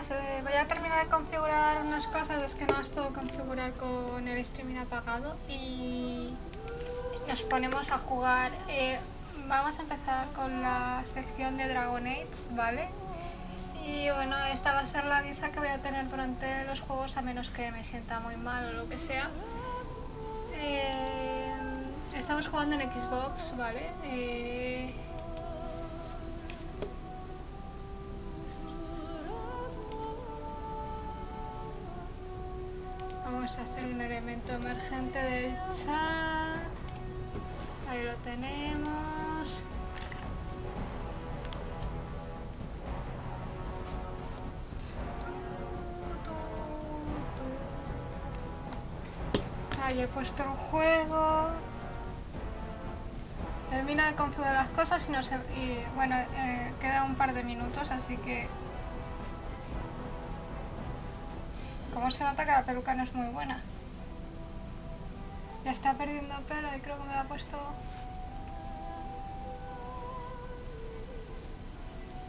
cosas. Voy a terminar de configurar unas cosas, es que no las puedo configurar con el streaming apagado y nos ponemos a jugar. Vamos a empezar con la sección de Dragon Age, ¿vale? Y bueno, esta va a ser la guisa que voy a tener durante los juegos, a menos que me sienta muy mal o lo que sea. Estamos jugando en Xbox, ¿vale? Vamos a hacer un elemento emergente del chat. Ahí lo tenemos. Ahí he puesto el juego. Termino de configurar las cosas y bueno, queda un par de minutos, así que... Como se nota que la peluca no es muy buena. Ya está perdiendo pelo y creo que me lo ha puesto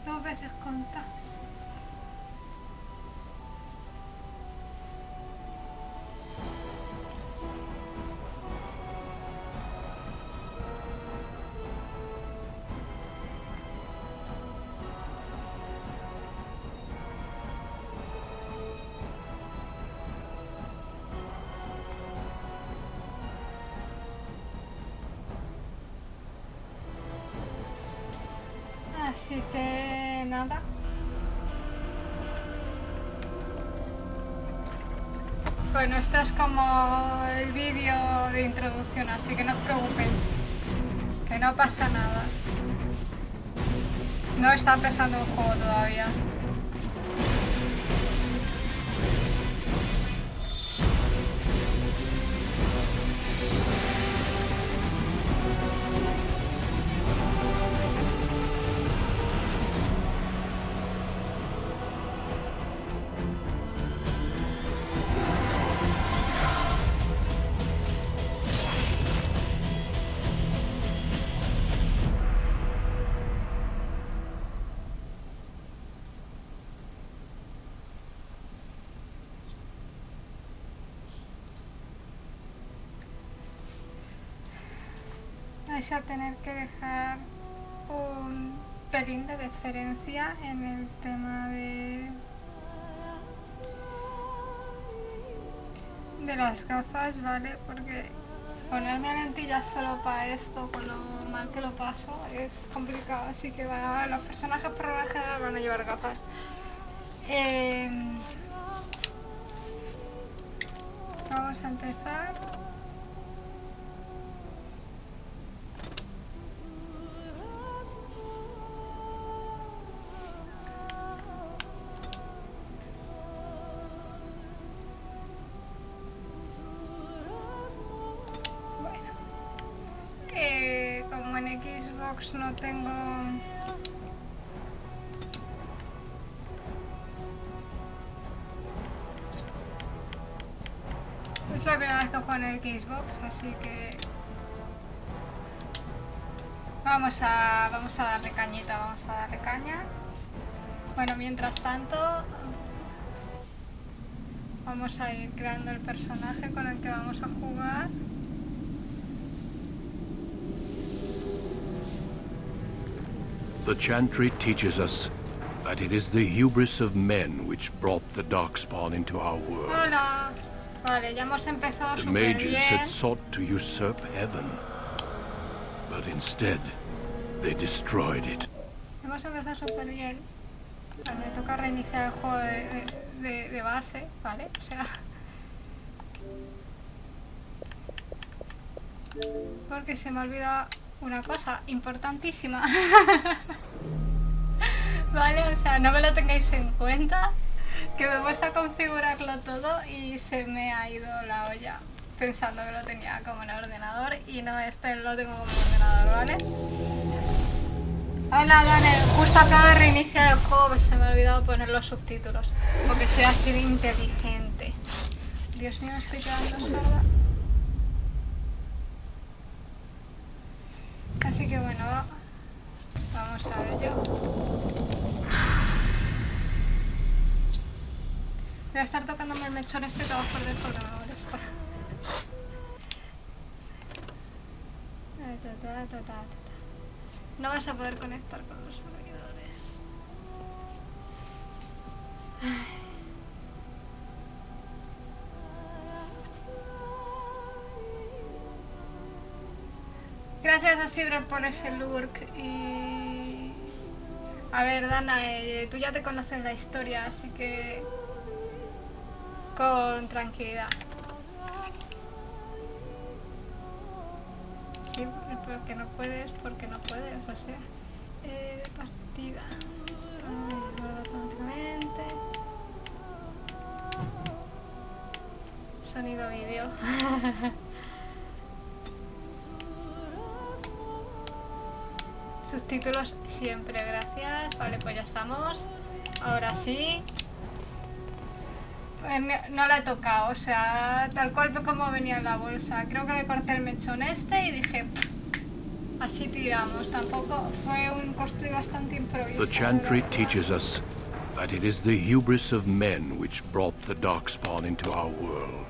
2 veces contadas. Así que nada. Bueno, esto es como el vídeo de introducción, así que no os preocupéis, que no pasa nada. No está empezando el juego todavía. Vais a tener que dejar un pelín de deferencia en el tema de las gafas, ¿vale? Porque ponerme lentillas solo para esto, con lo mal que lo paso, es complicado, así que los personajes por lo general van a llevar gafas. Vamos a empezar. Como en Xbox no tengo... Es la primera vez que juego en el Xbox, así que... Vamos a darle cañita, vamos a darle caña. Bueno, mientras tanto... Vamos a ir creando el personaje con el que vamos a jugar. The Chantry teaches us that it is the hubris of men which brought the darkspawn into our world. Hola. Vale, ya hemos empezado The súper mages bien. had sought to usurp heaven, but instead they destroyed it. Hemos empezado súper bien. Me toca reiniciar el juego de base, ¿vale? O sea... Porque se me ha olvidado una cosa importantísima. Vale, o sea, no me lo tengáis en cuenta, que me he puesto a configurarlo todo y se me ha ido la olla pensando que lo tenía como en ordenador y no, este lo tengo como ordenador, ¿vale? Hola, Daniel, justo acabo de reiniciar el juego, pues se me ha olvidado poner los subtítulos, porque soy así de inteligente. Dios mío, estoy quedando sorda. Así que bueno, vamos a ello. Voy a estar tocándome el mechón este que va por default, no me molesta. No vas a poder conectar con los servidores. Gracias a Sibra por ese lurk y... A ver, Dana, tú ya te conoces la historia, así que... Con tranquilidad. Sí, porque no puedes, o sea... partida... guarda automáticamente... Sonido vídeo. Subtítulos siempre, gracias. Vale, pues ya estamos. Ahora sí. No la he tocado, o sea, tal cual como venía en la bolsa. Creo que le corté el mechón este y dije, así tiramos. Tampoco fue un cosplay bastante improvisado. The chantry teaches us that it is the hubris of men which brought the darkspawn into our world.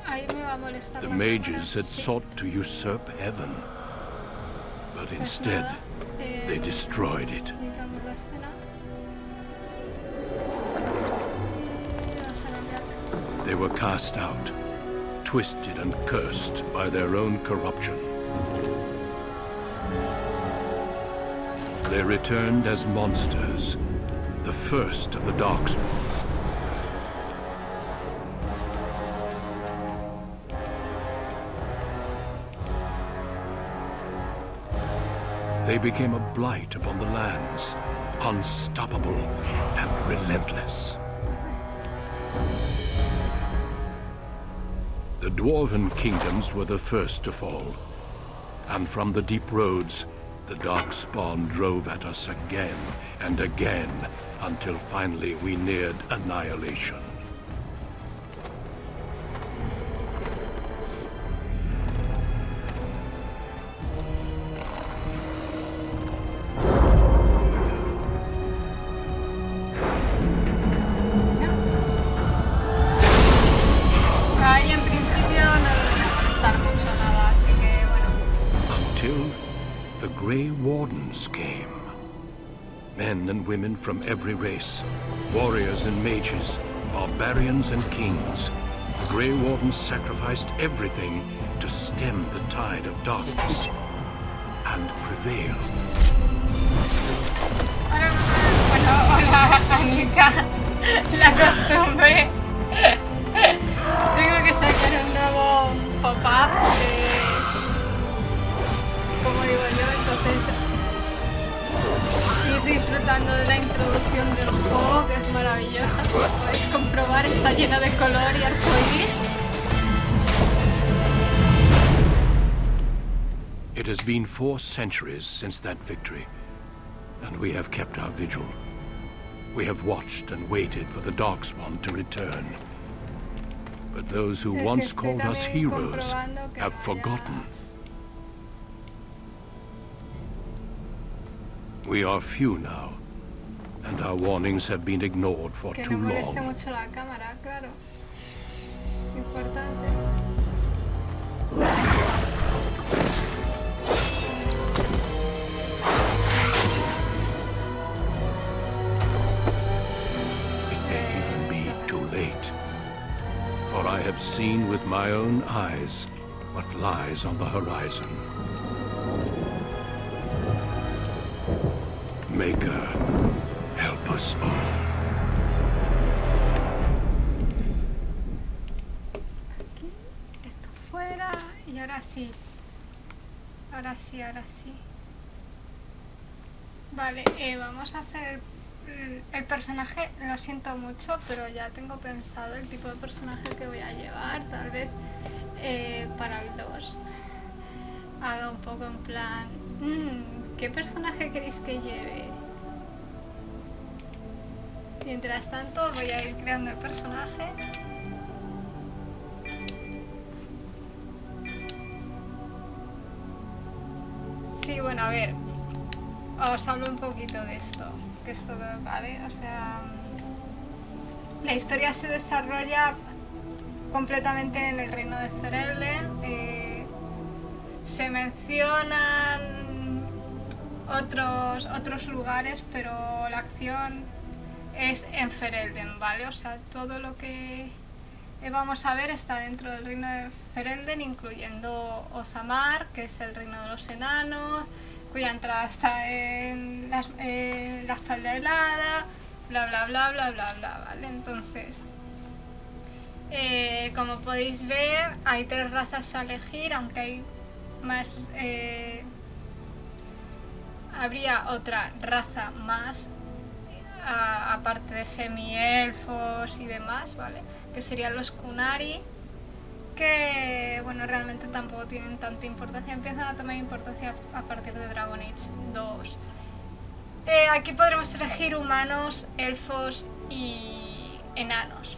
Ahí me va a molestar. The mages had sought to usurp heaven. But instead, they destroyed it. They were cast out, twisted and cursed by their own corruption. They returned as monsters, the first of the darkspawn. They became a blight upon the lands, unstoppable and relentless. The dwarven kingdoms were the first to fall, and from the deep roads, the darkspawn drove at us again and again, until finally we neared annihilation. Men and women from every race, warriors and mages, barbarians and kings. The Grey Wardens sacrificed everything to stem the tide of darkness and prevail. Hola, Anika. La costumbre. Tengo que sacar un nuevo pop-up como digo yo, entonces ir disfrutando de la introducción del juego, que es maravillosa, como podéis comprobar, está llena de color y arcoíris. It has been 4 centuries since that victory, and we have kept our vigil. We have watched and waited for the Darkspawn to return. But those who once called us heroes have forgotten. We are few now, and our warnings have been ignored for too long. Que no moleste mucho la cámara, claro. Importante. It may even be too late, for I have seen with my own eyes what lies on the horizon. Maker, help us all. Aquí, esto fuera, y ahora sí. Ahora sí, ahora sí. Vale, vamos a hacer el personaje, lo siento mucho, pero ya tengo pensado el tipo de personaje que voy a llevar, tal vez para el 2. Haga un poco en plan... ¿qué personaje queréis que lleve? Mientras tanto voy a ir creando el personaje. Sí, bueno, a ver. Os hablo un poquito de esto. Que esto, ¿vale? O sea... La historia se desarrolla completamente en el reino de Ferelden. Se mencionan otros lugares, pero la acción es en Ferelden, ¿vale? O sea, todo lo que vamos a ver está dentro del reino de Ferelden, incluyendo Ozamar, que es el reino de los enanos, cuya entrada está en la espalda helada, bla bla bla bla bla bla, ¿vale? Entonces, como podéis ver, hay 3 razas a elegir, aunque hay más, habría otra raza más, aparte de semi-elfos y demás, ¿vale? Que serían los Kunari, que, bueno, realmente tampoco tienen tanta importancia, empiezan a tomar importancia a partir de Dragon Age 2. Aquí podremos elegir humanos, elfos y enanos.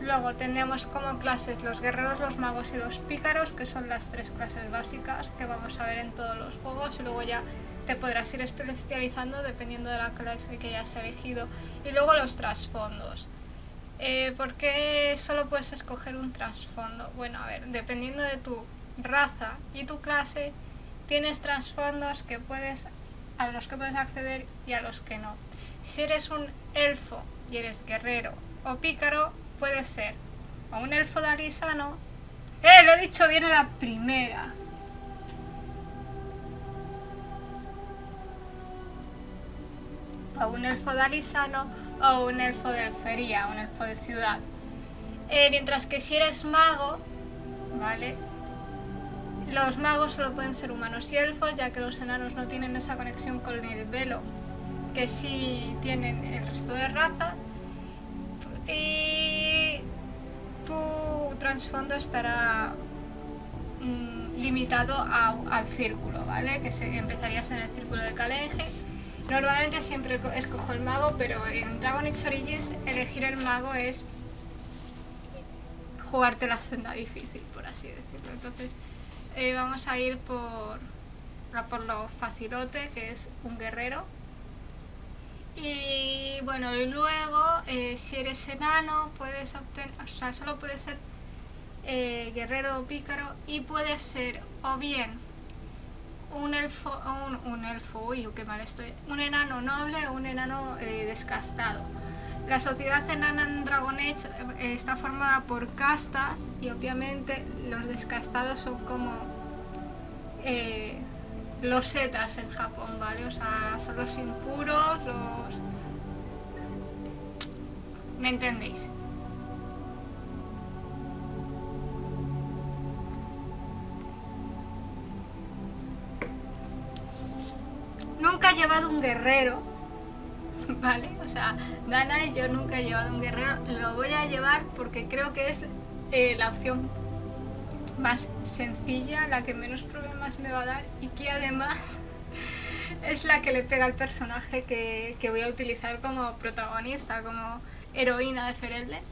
Luego tendremos como clases los guerreros, los magos y los pícaros, que son las 3 clases básicas que vamos a ver en todos los juegos, y luego ya te podrás ir especializando dependiendo de la clase que hayas elegido. Y luego los trasfondos. ¿Por qué solo puedes escoger un trasfondo? Bueno, a ver, dependiendo de tu raza y tu clase, tienes trasfondos a los que puedes acceder y a los que no. Si eres un elfo y eres guerrero o pícaro, puede ser o un elfo de alisano. Lo he dicho bien a la primera. O un elfo de alisano o un elfo de elfería, un elfo de ciudad. Mientras que si eres mago, ¿vale? Los magos solo pueden ser humanos y elfos, ya que los enanos no tienen esa conexión con el velo que sí tienen el resto de razas. Y tu trasfondo estará limitado al círculo, ¿vale? Que empezarías en el círculo de Calenge. Normalmente siempre escojo el mago, pero en Dragon Age Origins elegir el mago es jugarte la senda difícil, por así decirlo. Entonces vamos a ir por lo facilote, que es un guerrero. Y bueno, y luego si eres enano puedes obtener, o sea, solo puede ser guerrero o pícaro, y puede ser o bien un elfo, uy, qué mal estoy, un enano noble o un enano descastado. La sociedad enana en Dragon Age está formada por castas, y obviamente los descastados son como los setas en Japón, ¿vale? O sea, son los impuros, ¿me entendéis? Nunca he llevado un guerrero, ¿vale? O sea, Dana y yo nunca he llevado un guerrero. Lo voy a llevar porque creo que es la opción más sencilla, la que menos problemas me va a dar, y que además es la que le pega al personaje que voy a utilizar como protagonista, como heroína de Ferelden.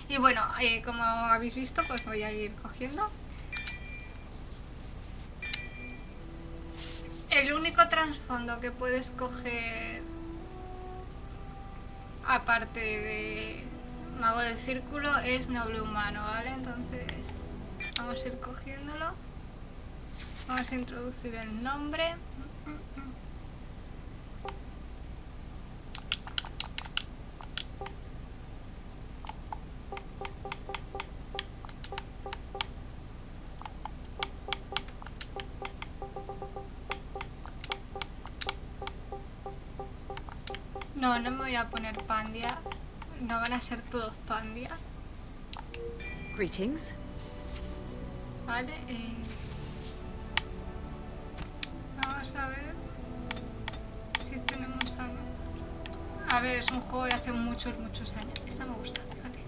Y bueno, como habéis visto, pues voy a ir cogiendo. El único trasfondo que puedes coger, aparte de mago del círculo, es noble humano, ¿vale? Entonces vamos a ir cogiéndolo. Vamos a introducir el nombre. No, no me voy a poner Pandia. No van a ser todos Pandia. Greetings. Vale, vamos a ver si tenemos algo. A ver, es un juego de hace muchos años. Esta me gusta, fíjate.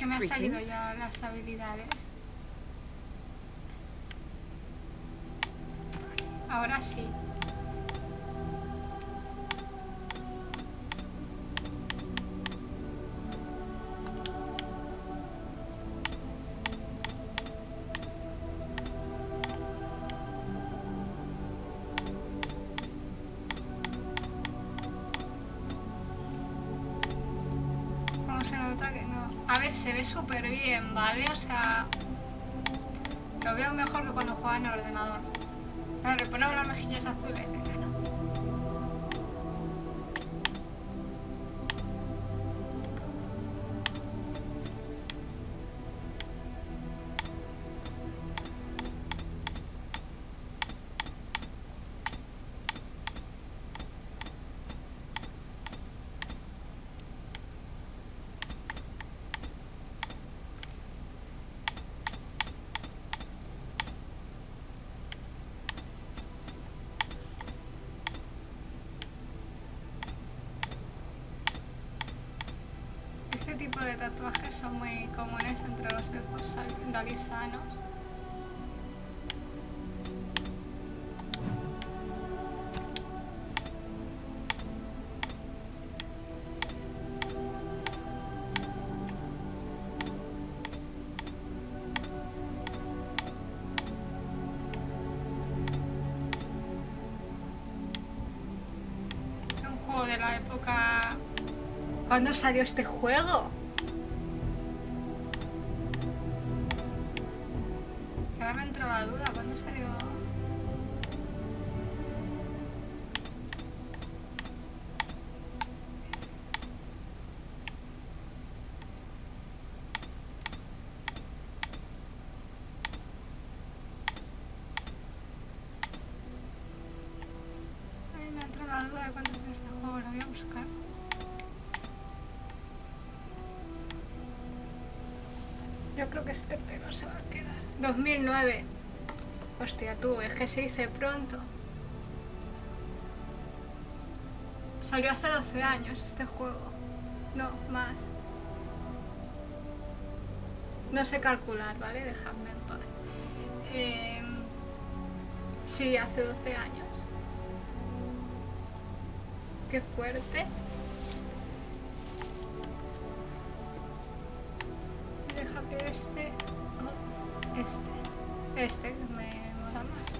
que me ha salido ya las habilidades. Ahora sí. ¿Cómo se nota que no? A ver, se ve súper bien, ¿vale? O sea, lo veo mejor que cuando jugaba en el ordenador. Vale, le ponemos las mejillas azules. Venga, ¿no? Este tipo de tatuajes son muy comunes entre los elfos dalisanos. Es un juego de la época... ¿Cuándo salió este juego? Que ahora me entra la duda, ¿cuándo salió? Ay, me entra la duda de cuándo salió este juego, lo voy a buscar. Yo creo que este pelo se va a quedar. 2009. Hostia, tú, es que se dice pronto. Salió hace 12 años este juego. No, más. No sé calcular, ¿vale? Dejadme en paz. Sí, hace 12 años. Qué fuerte. Deja que este o este me mola más.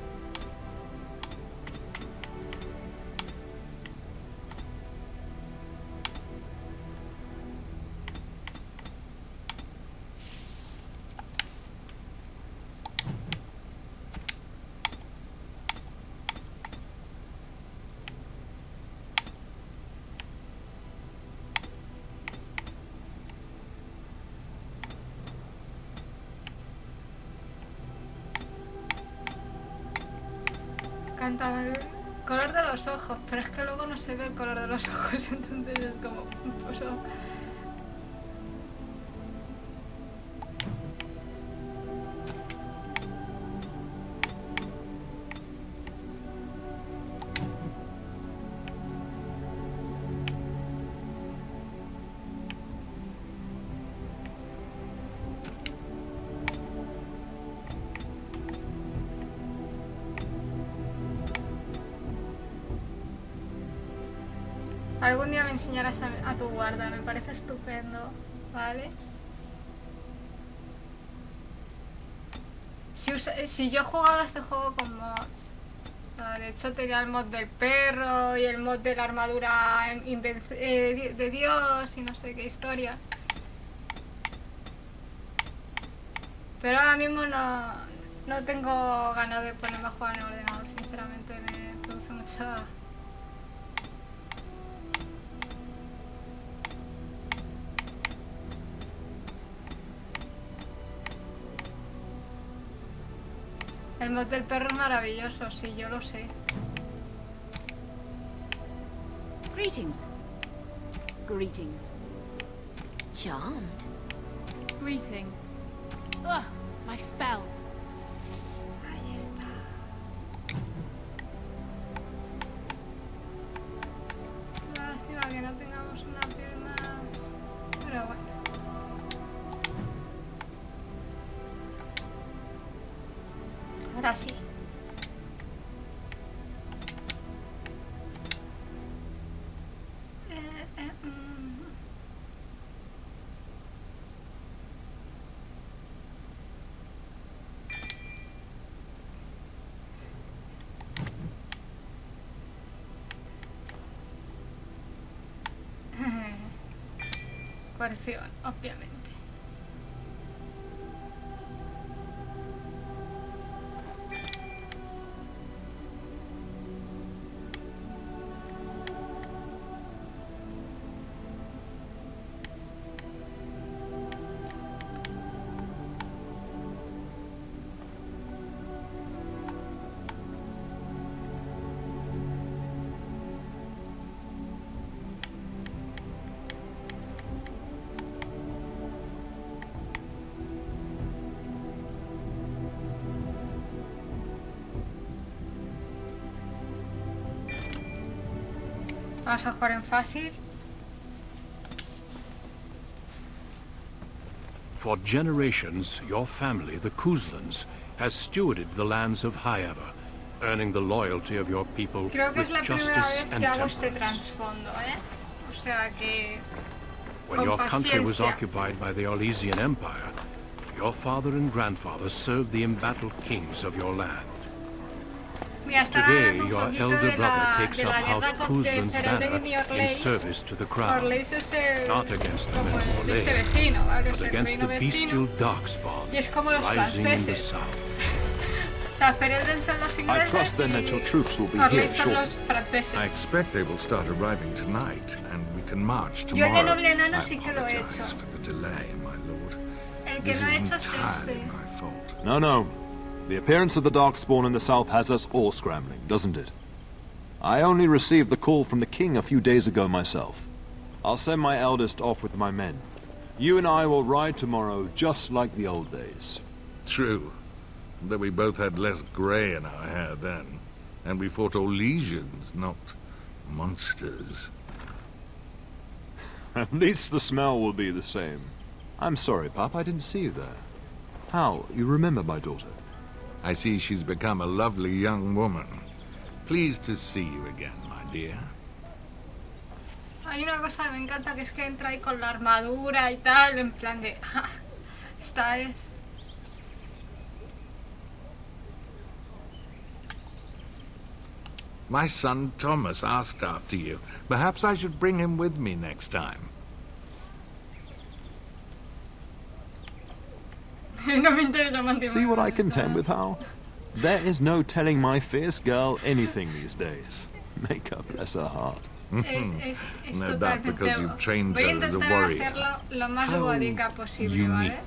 Canta el color de los ojos, pero es que luego no se ve el color de los ojos, entonces es como... Pues, algún día me enseñarás a tu guarda, me parece estupendo, ¿vale? Si yo he jugado a este juego con mods, de hecho tenía el mod del perro y el mod de la armadura de Dios y no sé qué historia. Pero ahora mismo no tengo ganas de ponerme a jugar en el ordenador, sinceramente me produce mucha... El mod del perro es maravilloso, sí, yo lo sé. Greetings. Greetings. Charmed. Greetings. Ugh, my spell. Ahí está. Lástima que no tengamos una piel más... Pero bueno. ahora sí. Coerción, obviamente. Vamos a jugar en fácil. For generations, your family, the Kuzlans, has stewarded the lands of Highever, earning the loyalty of your people Creo que with es la primera justice vez and que hago este temperance. trasfondo, ¿eh? O sea que... When your con country was paciencia. occupied by the Orlesian Empire, your father and grandfather served the embattled kings of your land. Mira, está Today, hablando un your poquito elder de brother la, takes de up la House guerra Kuzlan's entre banner Serie y in Orleis. service to the crown, Orleis es el, not against the como men of el este Orleans, vecino, ¿vale? Es but el against the reino bestial vecino. darkspawn Y es como los rising in the franceses. south. O sea, Ferelden son los I ingleses trust then that your y troops will be here Orleis son shortly. los franceses. I expect they will start arriving tonight, and we can march Yo el tomorrow. de noble enano I sí que lo he hecho. apologize for the delay, my lord. El que This no he is hecho es entirely este. my fault. No. The appearance of the Darkspawn in the south has us all scrambling, doesn't it? I only received the call from the king a few days ago myself. I'll send my eldest off with my men. You and I will ride tomorrow just like the old days. True, though we both had less grey in our hair then, and we fought Orlesians, not monsters. At least the smell will be the same. I'm sorry, Pop, I didn't see you there. Hal, you remember my daughter? I see she's become a lovely young woman. Pleased to see you again, my dear. Hay una cosa que me encanta, que es que entra ahí con la armadura y tal, en plan de... "Ja, esta es... My son Thomas asked after you. Perhaps I should bring him with me next time. No me interesa mantener. See what I contend with, Hal? There is no telling my fierce girl anything these days. Make her bless her heart. Es No doubt totalmente... because you've trained Voy a her as a intentar warrior. hacerlo lo más How gótica posible, unique. ¿vale?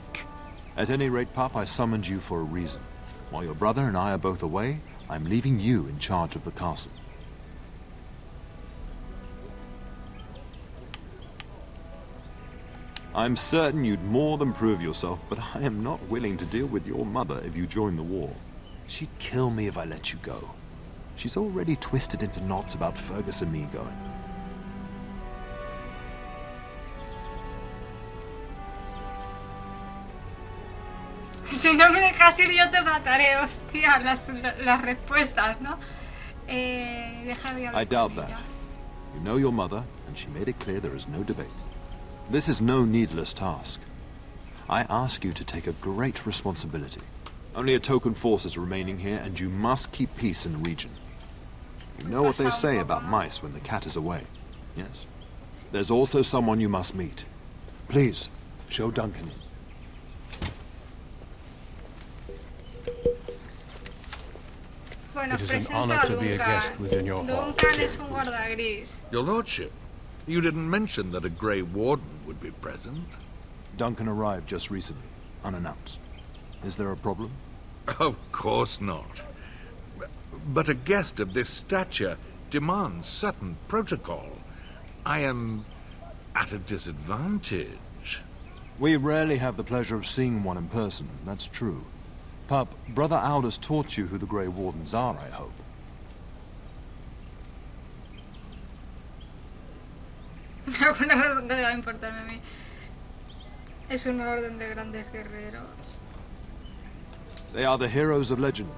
At any rate, Pop, I summoned you for a reason. While your brother and I are both away, I'm leaving you in charge of the castle. I'm certain you'd more than prove yourself, but I am not willing to deal with your mother if you join the war. She'd kill me if I let you go. She's already twisted into knots about Fergus and me going. Si no me dejas ir yo te mataré, hostia, las respuestas, ¿no? Deja de hablar I doubt con that. ella. You know your mother, and she made it clear there is no debate. This is no needless task. I ask you to take a great responsibility. Only a token force is remaining here, and you must keep peace in the region. You know what they say about mice when the cat is away. Yes. There's also someone you must meet. Please, show Duncan in. Bueno, It is an presento honor a to be a Duncan. guest within your hall. Duncan es un guardagris. Your lordship, you didn't mention that a Grey Warden would be present. Duncan arrived just recently, unannounced. Is there a problem? Of course not. But a guest of this stature demands certain protocol. I am at a disadvantage. We rarely have the pleasure of seeing one in person, that's true. Pup, Brother Aldous taught you who the Grey Wardens are, I hope. Alguna razón que deba importarme a mí. Es un orden de grandes guerreros. They are the heroes of legend.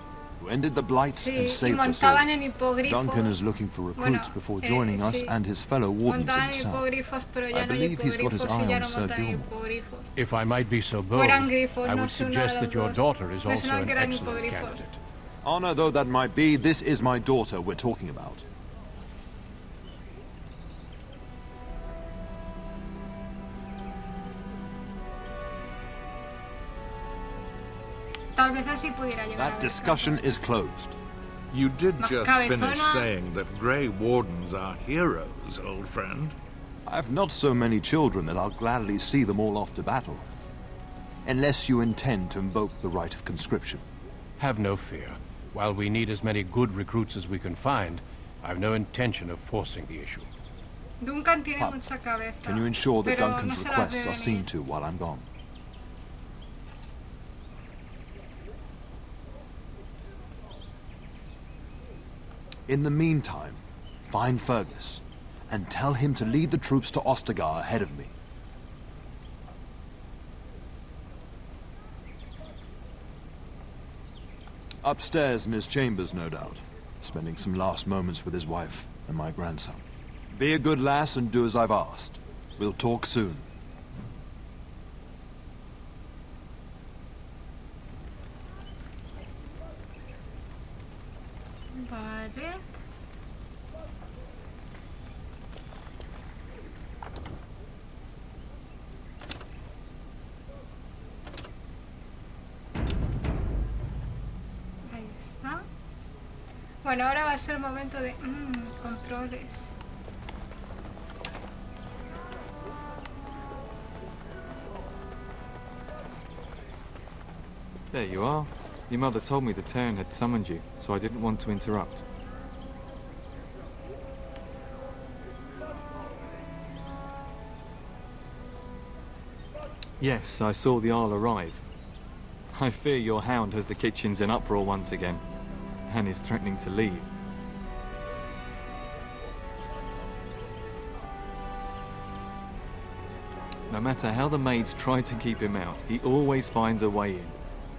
who ended the Blight Sí, and y saved us all. montaban en hipogrifos. Duncan is looking for recruits Bueno, before joining us sí. and his fellow wardens in Montaban the en south. hipogrifos, pero ya I no hay believe he's got his hipogrifos y eye ya on no Sir montan Gilmore. hipogrifos. If I might be so O bold, eran grifos, I no would sé, una suggest de that las your dos. daughter is Me also suena an que eran excellent hipogrifos. candidate. Honor though that might be, this is my daughter we're talking about. Tal vez así pudiera llegar a That ver discussion is closed. You did Más just cabezona. finish saying that Grey Wardens are heroes, old friend. I've not so many children that I'll gladly see them all off to battle. Unless you intend to invoke the right of conscription. Have no fear. While we need as many good recruits as we can find, I've no intention of forcing the issue. Duncan tiene Pup, mucha cabeza. Can you ensure that pero Duncan's no se las requests ve are seen venir. to while I'm gone? In the meantime, find Fergus, and tell him to lead the troops to Ostagar ahead of me. Upstairs in his chambers, no doubt, spending some last moments with his wife and my grandson. Be a good lass and do as I've asked. We'll talk soon. Vale. Ahí está. Bueno, ahora va a ser el momento de controles. There you are. Your mother told me the Terran had summoned you, so I didn't want to interrupt. Yes, I saw the Arl arrive. I fear your hound has the kitchens in uproar once again, and is threatening to leave. No matter how the maids try to keep him out, he always finds a way in.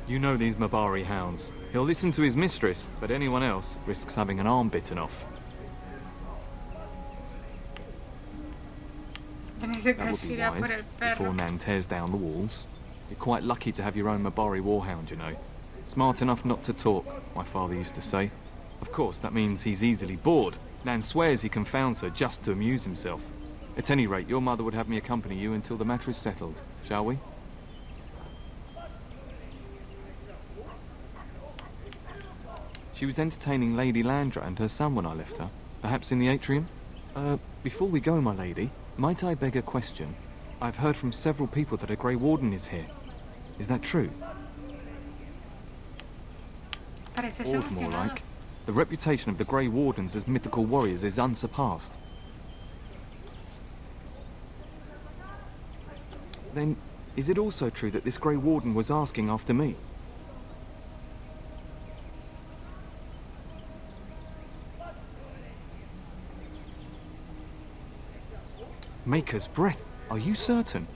You know these Mabari hounds. He'll listen to his mistress, but anyone else risks having an arm bitten off. Parece que That would be aspira por wise, el before perro. Nan tears down the walls. You're quite lucky to have your own Mabari warhound, you know. Smart enough not to talk, my father used to say. Of course, that means he's easily bored. Nan swears he confounds her just to amuse himself. At any rate, your mother would have me accompany you until the matter is settled, shall we? She was entertaining Lady Landra and her son when I left her. Perhaps in the atrium? Before we go, my lady, might I beg a question? I've heard from several people that a Grey Warden is here. Is that true? Parece ser Or more emocionado. like. The reputation of the Grey Wardens as mythical warriors is unsurpassed. Then, is it also true that this Grey Warden was asking after me? Maker's breath, are you certain?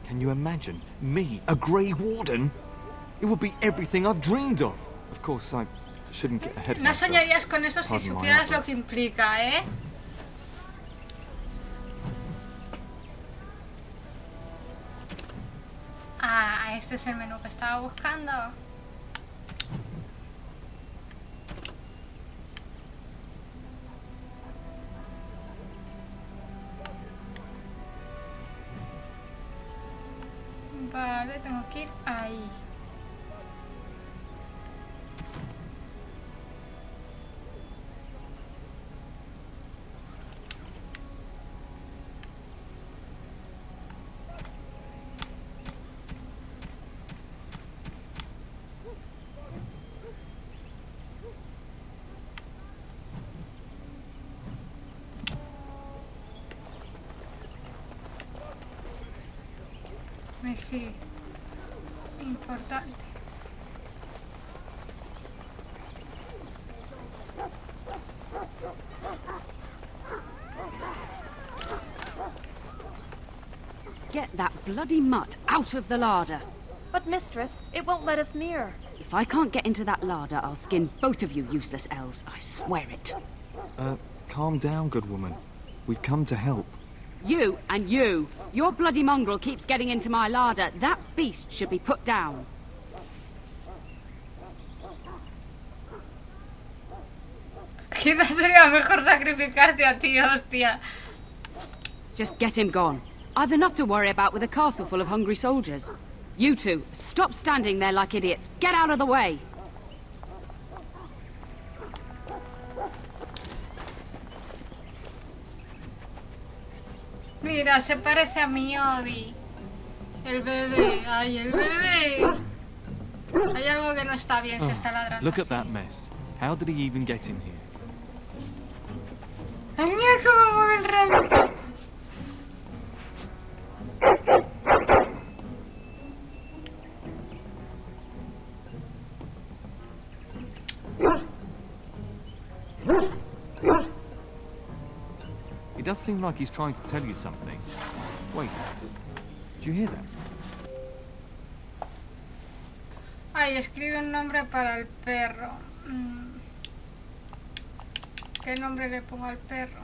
Can you imagine me, a Grey Warden? It would be everything I've dreamed of. Of course, I shouldn't get ahead of No myself. soñarías con eso si Pardon my supieras lo outburst. que implica, ¿eh? Ah, este es el menú que estaba buscando. Vale, tengo que ir ahí. Sí, importante. Get that bloody mutt out of the larder. But mistress, it won't let us near. If I can't get into that larder, I'll skin both of you useless elves, I swear it. Calm down, good woman. We've come to help. You and you! Your bloody mongrel keeps getting into my larder. That beast should be put down. Quizás sería mejor sacrificarte a ti, hostia. Just get him gone. I've enough to worry about with a castle full of hungry soldiers. You two, stop standing there like idiots. Get out of the way! Mira, se parece a mi Odi. El bebé. Ay, el bebé. Hay algo que no está bien si está ladrando Look at así. that mess. How did he even get in here? Ay, mira cómo mueve el rabito. It does seem like he's trying to tell you something. Wait, did you hear that? Ay, escribe un nombre para el perro. ¿Qué nombre le pongo al perro?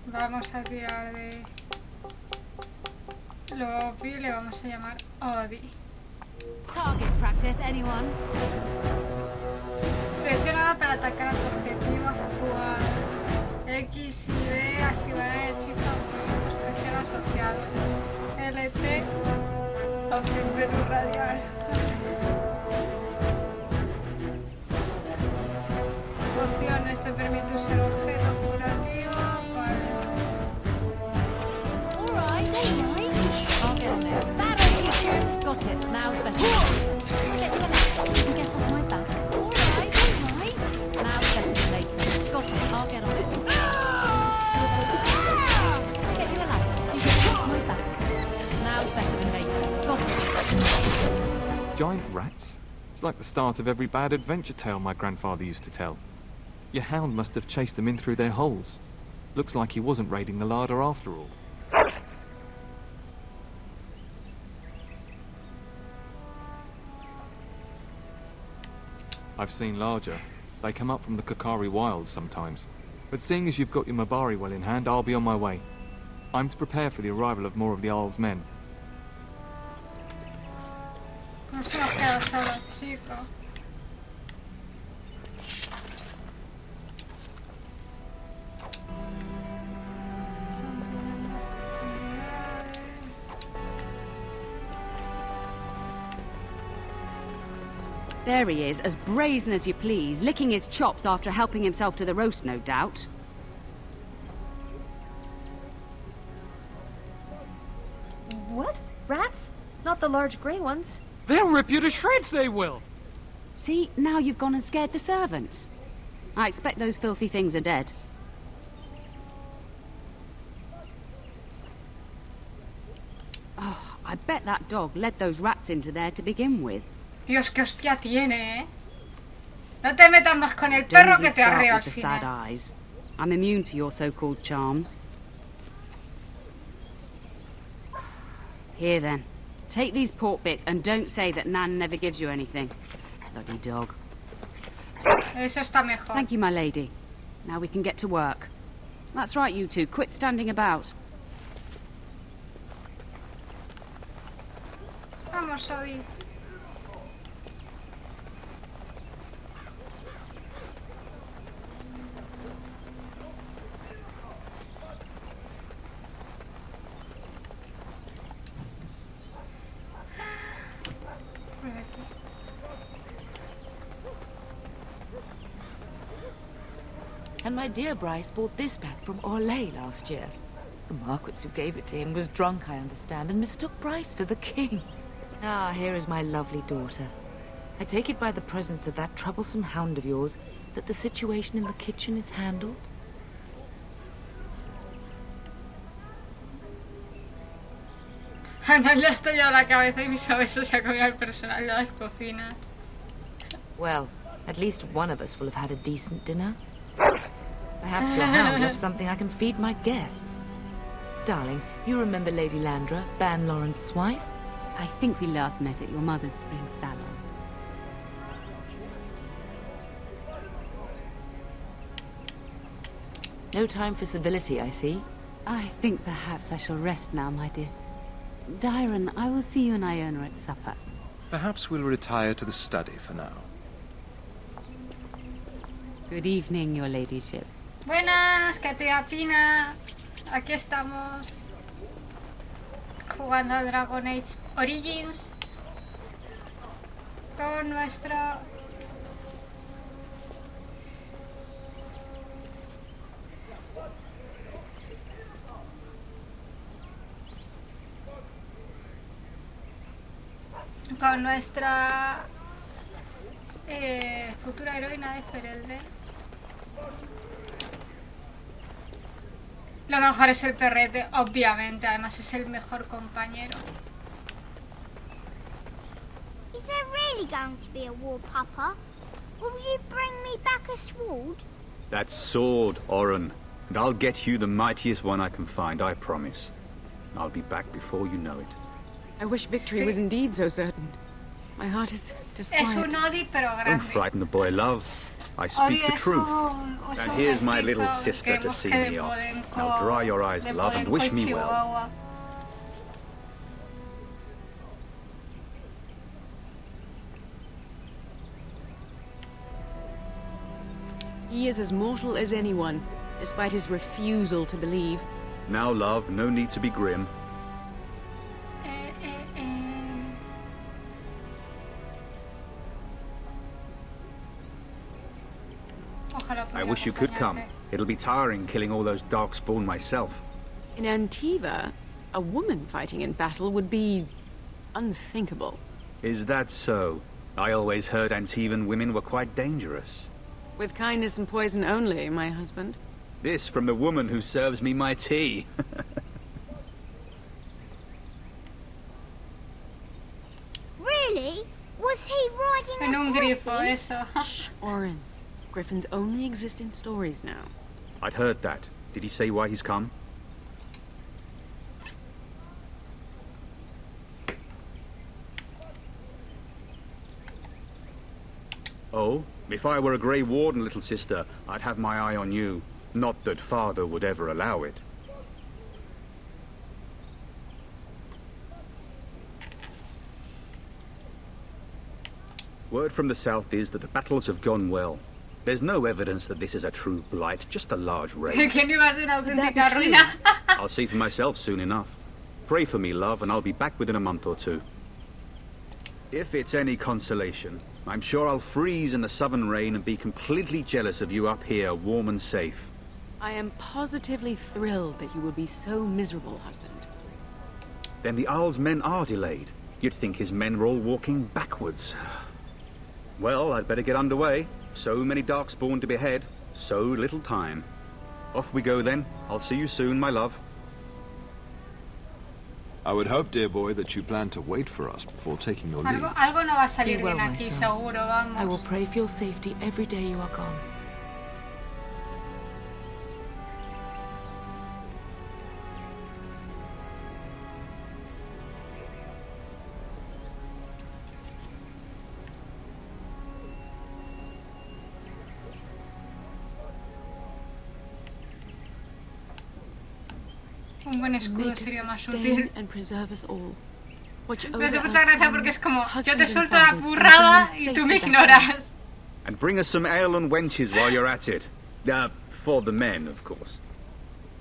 Vamos a tirar de lo obvio y le vamos a llamar Odi. Target practice, anyone? Presiona para atacar a tu objetivo actual. X y B activar el hechizo especial asociado. LT objeto radial. Opciones te permite usar objeto curativo. Vale. Alright, I'll get on there. That'll got it. Now the better. Get relaxed. You can get off my back. Alright. Now better than later. Got it. I'll get on it. Get you a ladder so you can get off my back. Now better than later. Got it. Giant rats? It's like the start of every bad adventure tale my grandfather used to tell. Your hound must have chased them in through their holes. Looks like he wasn't raiding the larder after all. I've seen larger. They come up from the Kakari wilds sometimes. But seeing as you've got your Mabari well in hand, I'll be on my way. I'm to prepare for the arrival of more of the Arl's men. No se nos queda solo, chico. There he is, as brazen as you please, licking his chops after helping himself to the roast, no doubt. What? Rats? Not the large grey ones? They'll rip you to shreds, they will! See, now you've gone and scared the servants. I expect those filthy things are dead. Oh, I bet that dog led those rats into there to begin with. Dios, qué hostia tiene, ¿eh? No te metas más con el perro Don't que even te arreo al start with the sad final. eyes. I'm immune to your so-called charms. Here then, take these pork bits and don't say that Nan never gives you anything. Bloody dog. Eso está mejor. Thank you, my lady. Now we can get to work. That's right, you two. Quit standing about. Vamos, Odi. Por aquí. And my dear Bryce bought this back from Orlais last year. The Marquis who gave it to him was drunk, I understand, and mistook Bryce for the king. Ah, here is my lovely daughter. I take it by the presence of that troublesome hound of yours that the situation in the kitchen is handled? Ana le ha estallado la cabeza y mis besos se ha comido al personal de las cocinas. Well, At least one of us will have had a decent dinner. Perhaps your hound left something I can feed my guests. Darling, you remember Lady Landra, Ban Lawrence's wife? I think we last met at your mother's spring salon. No time for civility, I see. I think perhaps I shall rest now, my dear. Dyron, I will see you and Iona at supper. Perhaps we'll retire to the study for now. Good evening, your ladyship. Buenas, que tía Pina. Aquí estamos jugando a Dragon Age Origins con nuestro futura heroína de Ferelden. Lo mejor es el perrete, obviamente, además es el mejor compañero. Is there really going to be a war, Papa? Will you bring me back a sword? That sword, Oren. And I'll get you the mightiest one I can find, I promise. I'll be back before you know it. I wish victory was indeed so certain. My heart is disquiet. Es un Odi, pero Don't grande. frighten the boy, love. I speak the truth. And here's my little sister to see me off. Now dry your eyes, love, and wish me well. He is as mortal as anyone, despite his refusal to believe. Now, love, no need to be grim. I wish you could come. It'll be tiring killing all those darkspawn myself. In Antiva, a woman fighting in battle would be unthinkable. Is that so? I always heard Antivan women were quite dangerous. With kindness and poison only, my husband. This from the woman who serves me my tea. Really? Was he riding En un grifo, eso. Shh, Oren. Griffins only exist in stories now. I'd heard that. Did he say why he's come? Oh, if I were a Grey Warden, little sister, I'd have my eye on you. Not that father would ever allow it. Word from the south is that the battles have gone well. There's no evidence that this is a true blight, just a large raid. Que no iba a ser una auténtica ruina. I'll see for myself soon enough. Pray for me, love, and I'll be back within a month or two. If it's any consolation, I'm sure I'll freeze in the southern rain and be completely jealous of you up here, warm and safe. I am positively thrilled that you will be so miserable, husband. Then the Arl's men are delayed. You'd think his men were all walking backwards. Well, I'd better get underway. So many darkspawn to behead, so little time. Off we go then. I'll see you soon, my love. I would hope, dear boy, that you plan to wait for us before taking your leave. Algo no va a salir Be well, bien my aquí, son. seguro, vamos. I will pray for your safety every day you are gone. Un buen escudo Make us sería más sustain útil. and preserve us all. Watch Me over hace our mucha gracia sons, porque es como, yo husbands te and suelto la fathers, and burrada bring y us tú me safely back home. ignoras. And bring us some ale and wenches while you're at it. For the men, of course.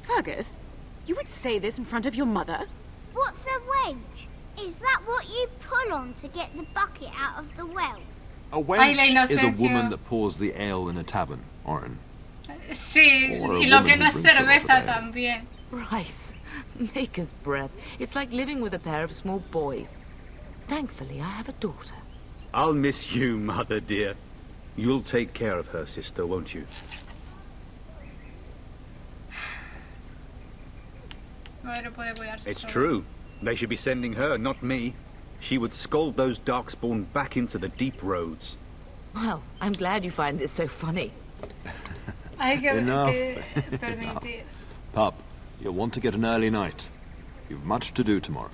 Fergus, you would say this in front of your mother? What's a wench? Is that what you pull on to get the bucket out of the well? A Ay, la wench is a inocencia. woman that pours the ale in a tavern, Oren. Sí, Or a y lo woman que no who es brings a lot of cerveza ale. también. Bryce, maker's breath. It's like living with a pair of small boys. Thankfully, I have a daughter. I'll miss you, mother dear. You'll take care of her, sister, won't you? Bueno, puede cuidarse It's solo. true. They should be sending her, not me. She would scold those darkspawn back into the deep roads. Well, I'm glad you find this so funny. Hay que Enough. permitir. Pup, you'll want to get an early night. You've much to do tomorrow.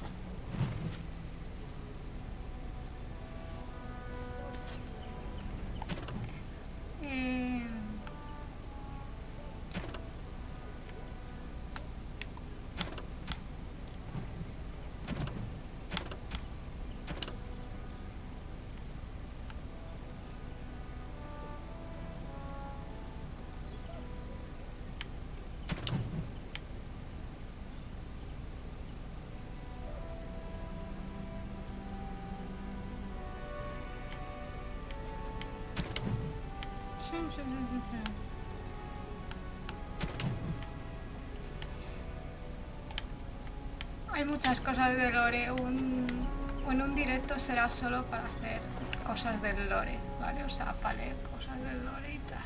Hay muchas cosas de lore. En un directo será solo para hacer cosas del lore, ¿vale? O sea, para leer cosas del lore y tal.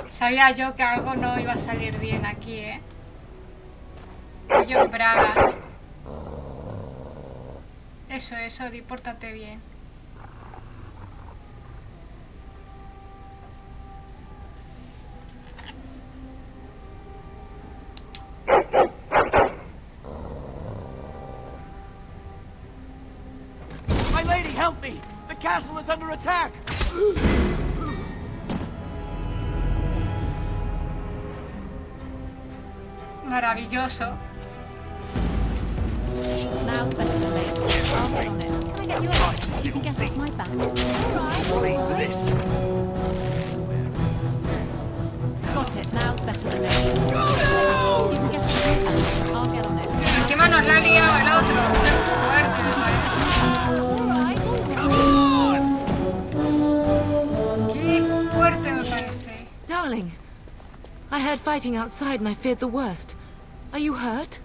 Sabía yo que algo no iba a salir bien aquí, ¿eh? Pollo en bragas. Eso, di, pórtate bien. My lady, help me! The castle is under attack! Maravilloso. Now's better than later. I'll get on it. Can I get you up? You can get off my back. Alright. For this. Got it. Now's better than later. You can get off my back. I'll get on it. Encima nos la ha liado el otro. Fuerte, me parece. Qué fuerte me parece. Darling, I heard fighting outside and I feared the worst. Are you hurt?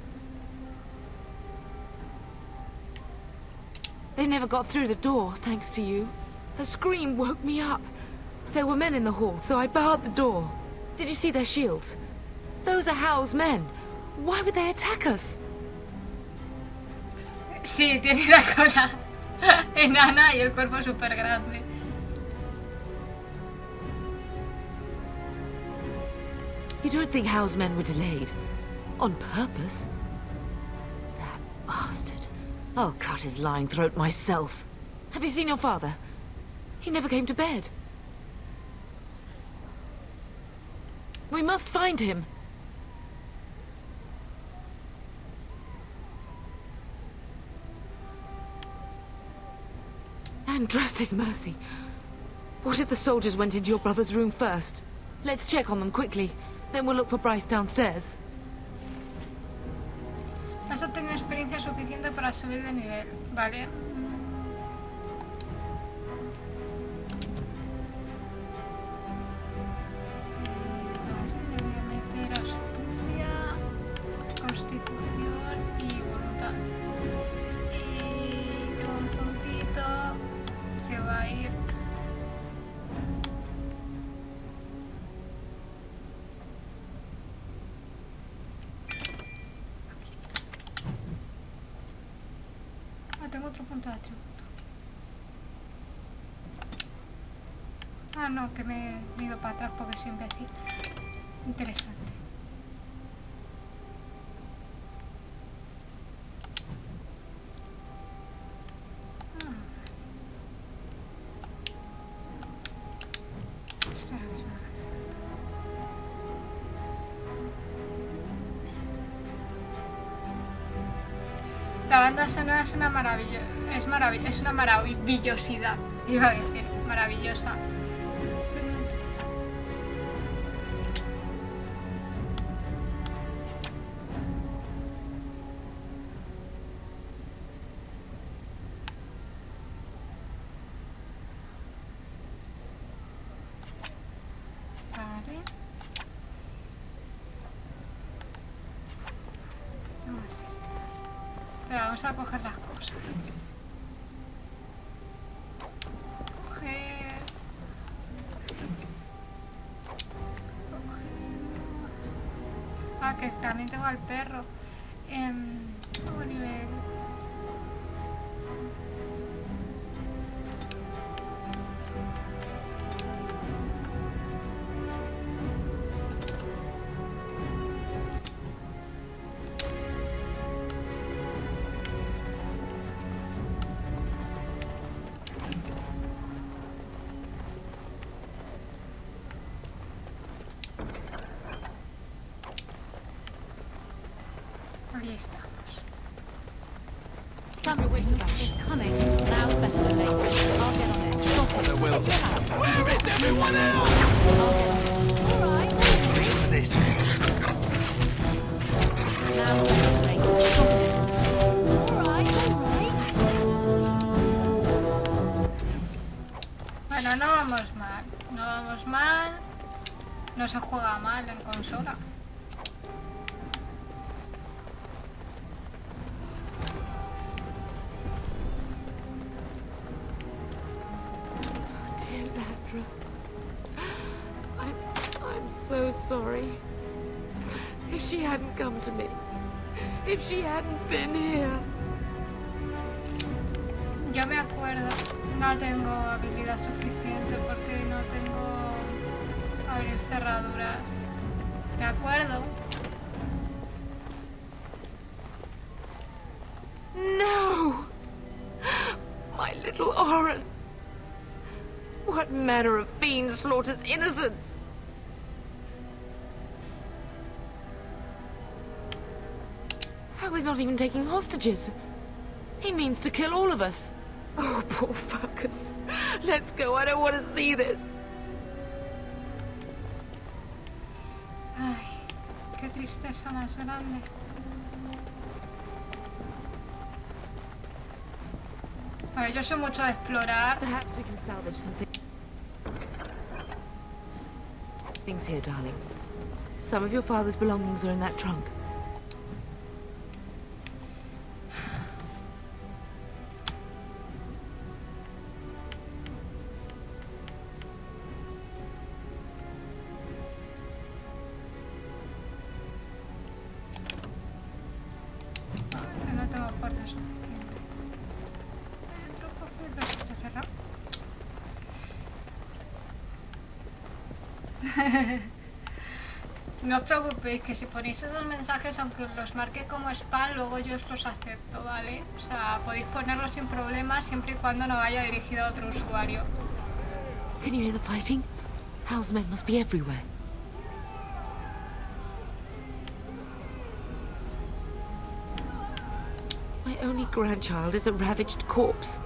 They never got through the door, thanks to you. Her scream woke me up. There were men in the hall, so I barred the door. Did you see their shields? Those are Hal's men. Why would they attack us? Sí, tiene la cola enana y el cuerpo súper grande. You don't think Hal's men were delayed? On purpose? That bastard. I'll cut his lying throat myself. Have you seen your father? He never came to bed. We must find him. And trust his mercy. What if the soldiers went into your brother's room first? Let's check on them quickly. Then we'll look for Bryce downstairs. Has obtenido experiencia suficiente para subir de nivel, ¿vale? Voy a meter astucia, constitución y voluntad. Y tengo un puntito que va a ir. Tengo otro punto de atributo. Ah, no, que me he ido para atrás porque soy imbécil. Interesante. Esta es la misma canción. La banda sonora es una maravilla, es una maravillosidad, iba a decir, maravillosa. Vale. Vamos a hacer. Espera, vamos a coger las cosas. Coger... Ah, que también tengo al perro. Nuevo nivel. Ahí estamos. Something is coming. Now it's better than later. I'll get on it. Stop it. Where is everyone else? I'll get on it. All right. For this. Now it's better than later. Stop it. All right. Bueno, no vamos mal. No vamos mal. No se juega mal en consola. I'm so sorry. If she hadn't come to me, if she hadn't been here. Yo me acuerdo, no tengo habilidad suficiente porque no tengo abrir cerraduras. Me acuerdo. No! My little Oren! What manner of fiend slaughters innocents? How he's not even taking hostages? He means to kill all of us. Oh, poor fuckers. Let's go, I don't want to see this. Ay, qué tristeza más grande. A ver, yo soy mucho de explorar. Perhaps we can salvage something. Things here, darling. Some of your father's belongings are in that trunk. No tengo puerta suficiente. Está cerrado. No os preocupéis que si ponéis esos mensajes, aunque os los marque como spam, luego yo os los acepto, ¿vale? O sea, podéis ponerlos sin problema siempre y cuando no vaya dirigido a otro usuario. Can you hear the fighting? Hal's men must be everywhere. My only grandchild is a ravaged corpse.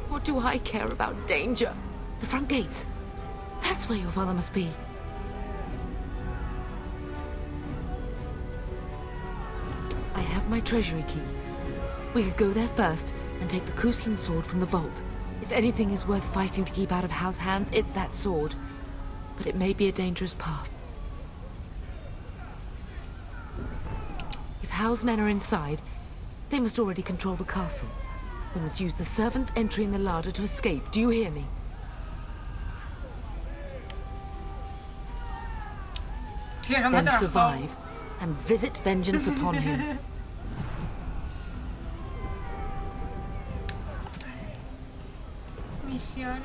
What do I care about danger? The front gates. That's where your father must be. I have my treasury key. We could go there first and take the Kuslan sword from the vault. If anything is worth fighting to keep out of Hal's hands, it's that sword. But it may be a dangerous path. If Hal's men are inside, they must already control the castle. We must use the servants' entry in the larder to escape. Do you hear me? Then survive and visit vengeance upon him. Misiones.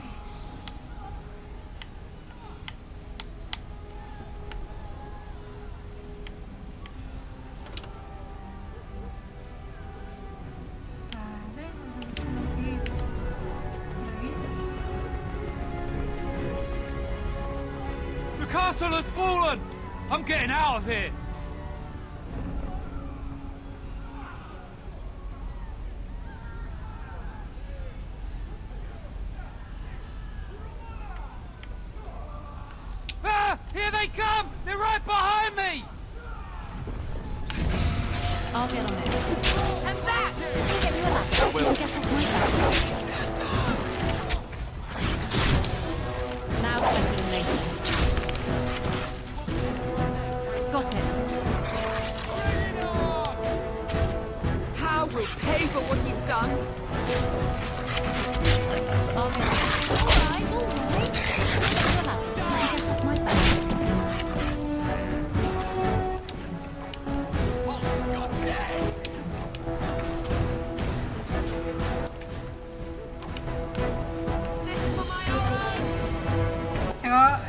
The castle has fallen! I'm getting out of here! Ah! Here they come! They're right behind me! I'll get on it. And that! I'll get you a ladder. You can get off my back. Now it's better than later. Got it. How will pay for what he's done. I'll get it. All right, all right. Get off my back.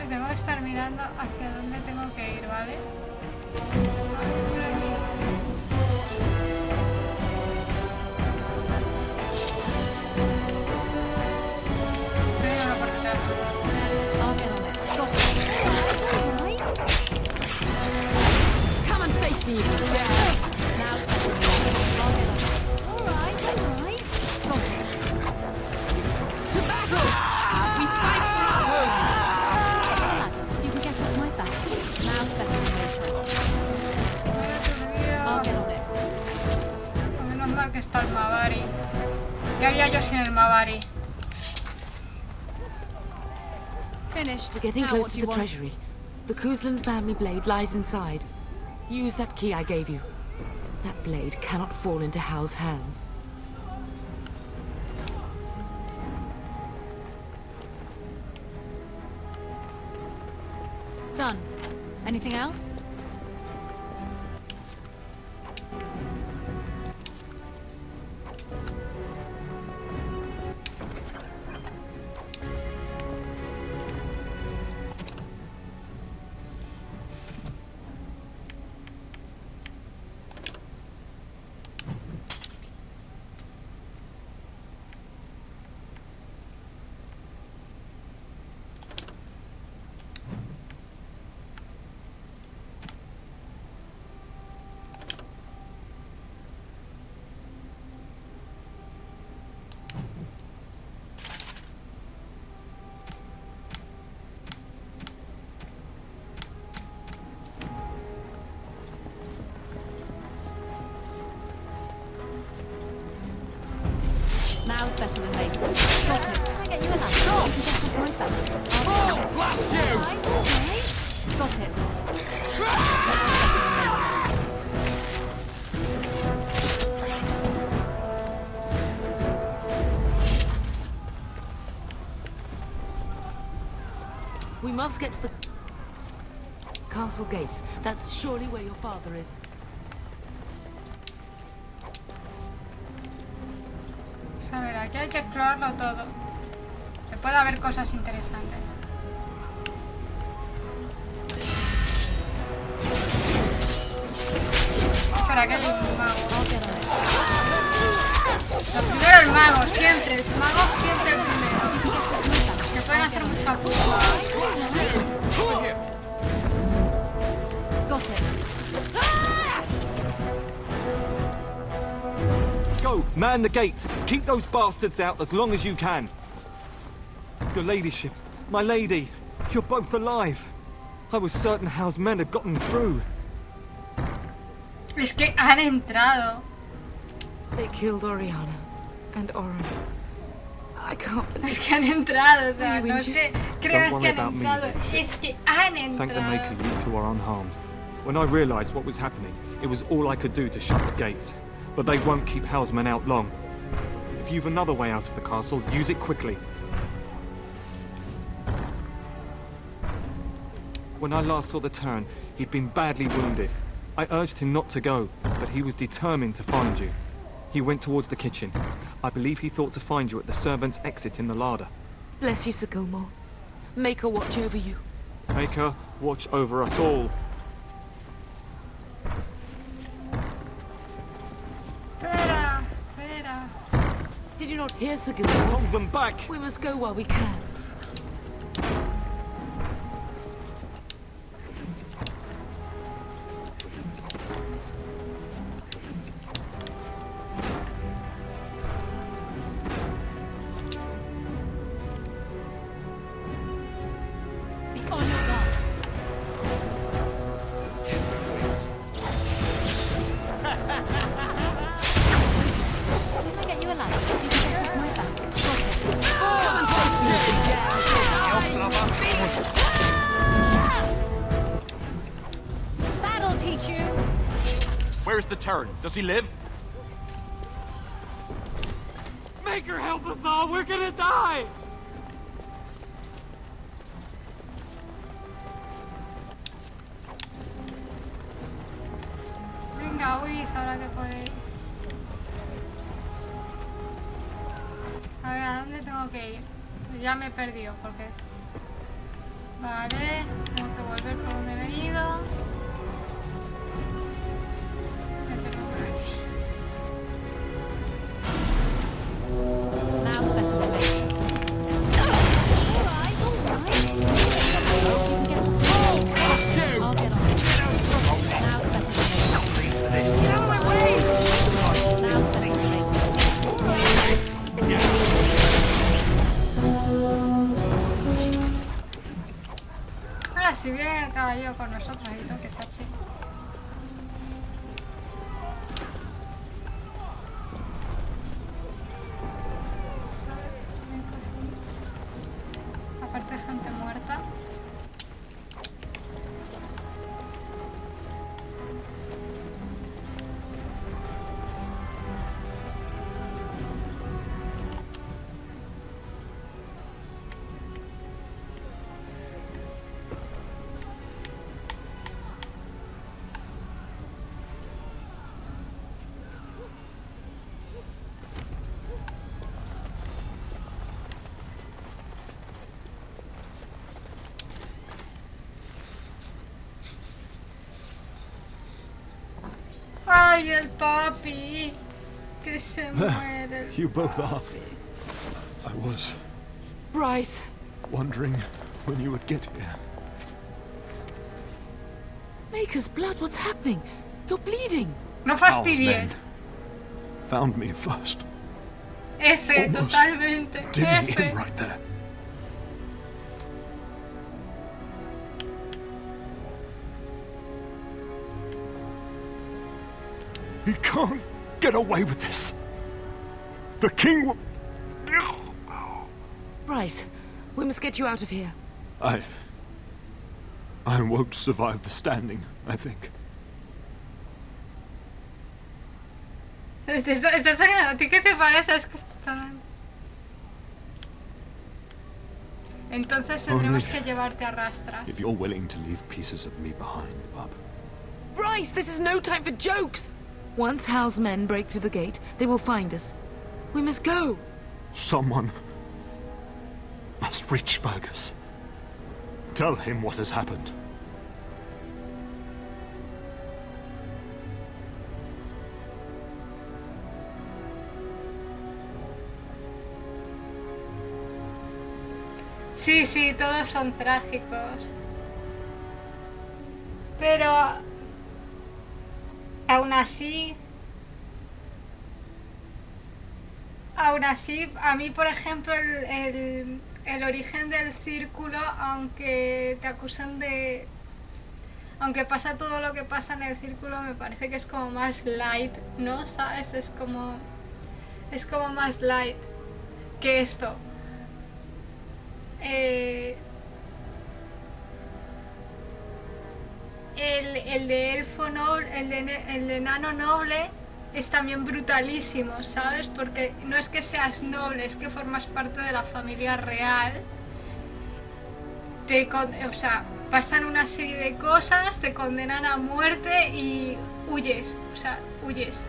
Tengo que estar mirando hacia dónde tengo que ir, ¿vale? A ver, por aquí. Estoy mirando por detrás. I'll get on it. Got it. All right. Come and face me if you dare. Now, I'll get on it. All right, all right. Got it. To battle! We fight for our home! So you can get off my back. Now, better than later. I'll get on it. Menos mal que está el Mavari. ¿Qué haría yo sin el Mavari? Finished. We're getting Now close what to do the you want? treasury. The Kuzlan family blade lies inside. Use that key I gave you. That blade cannot fall into Hal's hands. Done. Anything else? Now's better than later. Got it. Can I get you a lamp? You can get off my back. Oh, blast you! All right, all right. Got it. Now's better than later. We must get to the castle gates. That's surely where your father is. Pues a ver, aquí hay que explorarlo todo. Que puede haber cosas interesantes. Espera, que hay un mago. Lo primero el mago, siempre. El mago siempre el primero. Que pueden hacer mucha pupa. Got it. Go! Man the gates! Keep those bastards out as long as you can! Your ladyship, my lady, you're both alive! I was certain Hal's men had gotten through. Es que han entrado. They killed Oriana and Oren. I can't believe Es que han entrado, o sea, Are you no es que injured? creas Don't que worry han about me, entrado, ladyship. es que han Thank the Maker entrado. you two are unharmed. When I realized what was happening, it was all I could do to shut the gates. But they won't keep Hal's men out long. If you've another way out of the castle, use it quickly. When I last saw the Turn, he'd been badly wounded. I urged him not to go, but he was determined to find you. He went towards the kitchen. I believe he thought to find you at the servants' exit in the larder. Bless you, Sir Gilmore. Make her watch over you. Make her watch over us all. Espera, espera. Did you not hear, Sir Gilmore? Hold them back! We must go while we can. Be on your guard. Can I get you a lamp? You can get off my back. Got it. Come and face me if you dare. That'll teach you. Where's the Turn? Does he live? Make her help us all. We're gonna die. Venga, Luis, ahora que podéis. A ver, ¿a dónde tengo que ir? Ya me he perdido porque es... Vale, tengo que volver por donde he venido. Me tengo por aquí. Now the better the later. Alright. You can get some food. I'll get on it. Now the better the later. Get out of my way! Now the better the later. Ahora si viene el caballero con nosotros y todo, que chachi. Aparte de gente muerta. Ay, el papi, que se muere. You both are. I was Bryce! wondering when you would get here. Maker's blood, what's happening? You're bleeding. No Hal's men fastidies. found me first. F, Almost totalmente. did me F. in right there. He can't get away with this. The king will... Bryce, we must get you out of here. I won't survive the standing, I think. Estás sacando, ¿a ti qué te parece? Es que están... Entonces tendremos que llevarte a rastras. If you're willing to leave pieces of me behind, bub. Bryce, this is no time for jokes! Once Hal's men break through the gate, they will find us. We must go. Someone must reach Burgess. Tell him what has happened. Sí, sí, todos son trágicos. Pero... Aún así, a mí, por ejemplo, el origen del círculo, aunque te acusan de... Aunque pasa todo lo que pasa en el círculo, me parece que es como más light, ¿no? ¿Sabes? Es como más light que esto. El de elfo noble, el de enano noble es también brutalísimo, ¿sabes? Porque no es que seas noble, es que formas parte de la familia real. O sea, pasan una serie de cosas, te condenan a muerte y huyes, o sea, huyes.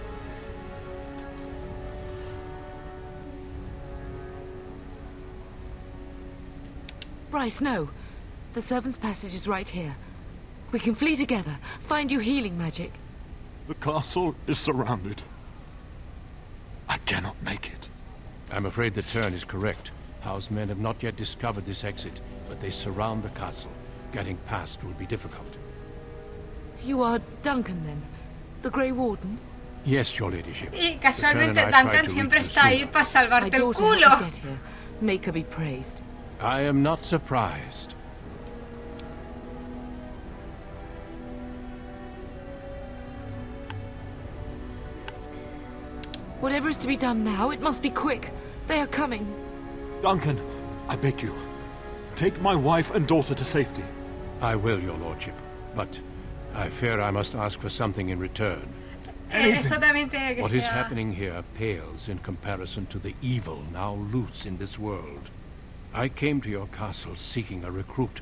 Bryce, no. The servant's passage is right here. We can flee together, find you healing magic. The castle is surrounded. I cannot make it. I'm afraid the turn is correct. Howe's men have not yet discovered this exit, but they surround the castle. Getting past will be difficult. You are Duncan, then? The Grey Warden? Yes, your ladyship. Y casualmente Duncan siempre está ahí para salvarte el culo. Make her be praised. I am not surprised. Whatever is to be done now, it must be quick. They are coming. Duncan, I beg you, take my wife and daughter to safety. I will, your lordship, but I fear I must ask for something in return. Esto también tiene que What is ser. happening here pales in comparison to the evil now loose in this world. I came to your castle seeking a recruit.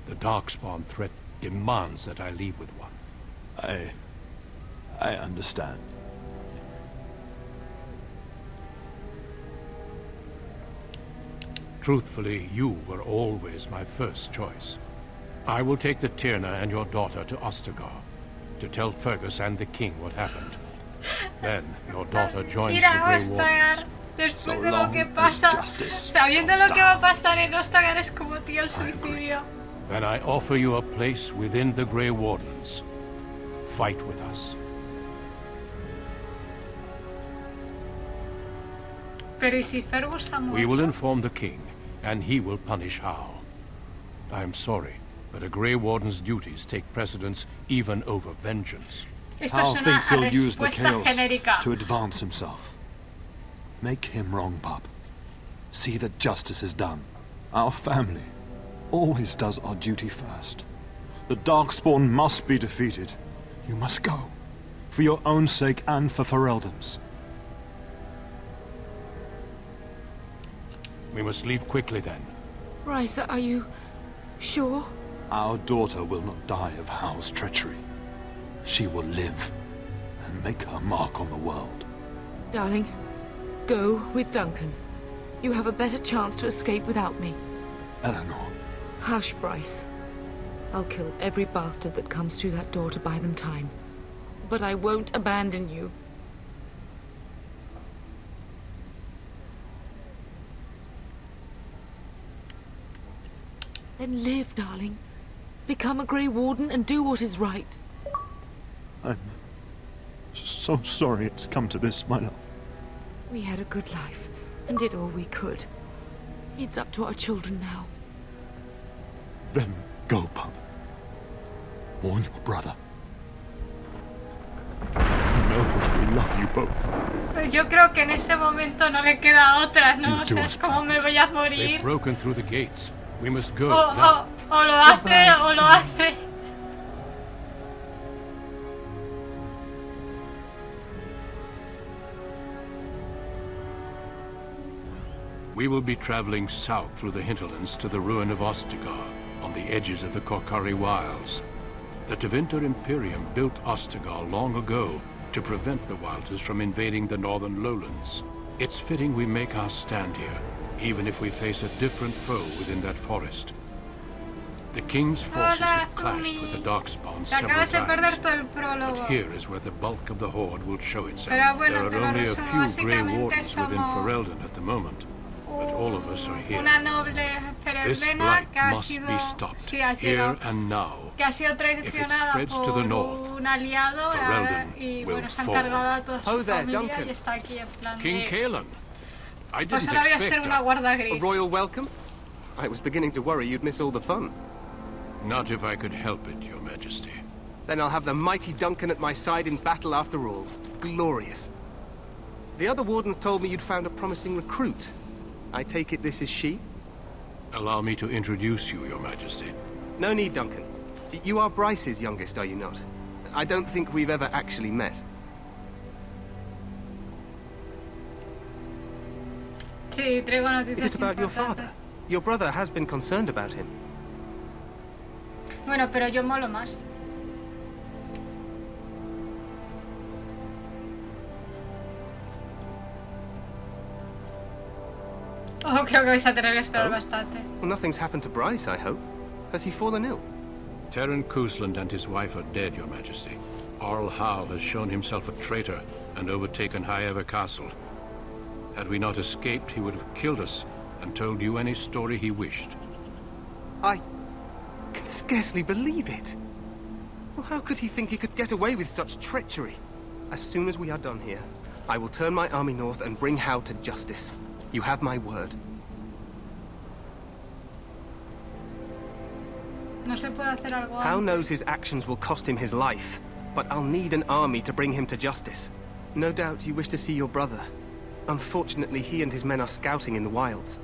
The Darkspawn threat demands that I leave with one. I understand. Truthfully, you were always my first choice. I will take the Tyrna and your daughter to Ostagar to tell Fergus and the king what happened. Then your daughter joins the Grey Ostagar, Wardens. después de lo que pasa, sabiendo lo que va a pasar en Ostagar, es como, tío, el suicidio. Then I offer you a place within the Grey Wardens. Fight with us. Pero ¿y si Fergus ha muerto? We will inform the king, and he will punish Howe. I am sorry, but a Grey Warden's duties take precedence even over vengeance. Esto Hal es thinks una he'll use the respuesta chaos genérica. to advance himself. Make him wrong, pup. See that justice is done. Our family always does our duty first. The Darkspawn must be defeated. You must go. For your own sake and for Ferelden's. We must leave quickly then. Bryce, are you sure? Our daughter will not die of Howe's treachery. She will live and make her mark on the world. Darling, go with Duncan. You have a better chance to escape without me. Eleanor. Hush, Bryce. I'll kill every bastard that comes through that door to buy them time. But I won't abandon you. Then live, darling. Become a Grey Warden and do what is right. I'm so sorry it's come to this, my love. We had a good life and did all we could. It's up to our children now. Then go, pup. Warn your brother. Know that we love you both. Pues yo creo que en ese momento no le queda otra, ¿no? O sea, es como me voy a They've morir. broken through the gates. We must go O now. lo hace o lo hace. We will be traveling south through the hinterlands to the ruin of Ostagar, on the edges of the Korkari Wilds. The Tevinter Imperium built Ostagar long ago to prevent the Wilders from invading the northern lowlands. It's fitting we make our stand here, even if we face a different foe within that forest. The King's forces have clashed with the Darkspawn several Acabas de perder times, todo el prólogo. but here is where the bulk of the horde will show itself. Pero bueno, There are te lo only a resumo, few Grey básicamente Wardens within somos Ferelden at the moment, but all of us are here. una noble This fereldena blight que ha must sido, be stopped, sí, ha here sido, and now. que ha sido traicionada spreads to por the north, un aliado Ferelden y will bueno, se han fall. cargado a toda su Oh there, familia Duncan. y está aquí en plan King de... Kaelan, I Pues didn't ahora voy a ser expect una guarda gris. A royal welcome? I was beginning to worry you'd miss all the fun. Not if I could help it, Your Majesty. Then I'll have the mighty Duncan at my side in battle after all. Glorious. The other wardens told me you'd found a promising recruit. I take it this is she? Allow me to introduce you, Your Majesty. No need, Duncan. You are Bryce's youngest, are you not? I don't think we've ever actually met. Sí, traigo Is noticias it about your importantes. father? Your brother has been concerned about him. Bueno, pero yo molo más. Oh, creo que vais a tener que esperar bastante. Well, nothing's happened to Bryce, I hope. Has he fallen ill? Terran Cousland and his wife are dead, Your Majesty. Arl Howe has shown himself a traitor and overtaken Highever Castle. Had we not escaped, he would have killed us and told you any story he wished. I can scarcely believe it. Well, how could he think he could get away with such treachery? As soon as we are done here, I will turn my army north and bring Howe to justice. You have my word. No se puede hacer algo Howe antes. knows his actions will cost him his life, but I'll need an army to bring him to justice. No doubt you wish to see your brother. Unfortunately, he and his men are scouting in the wilds.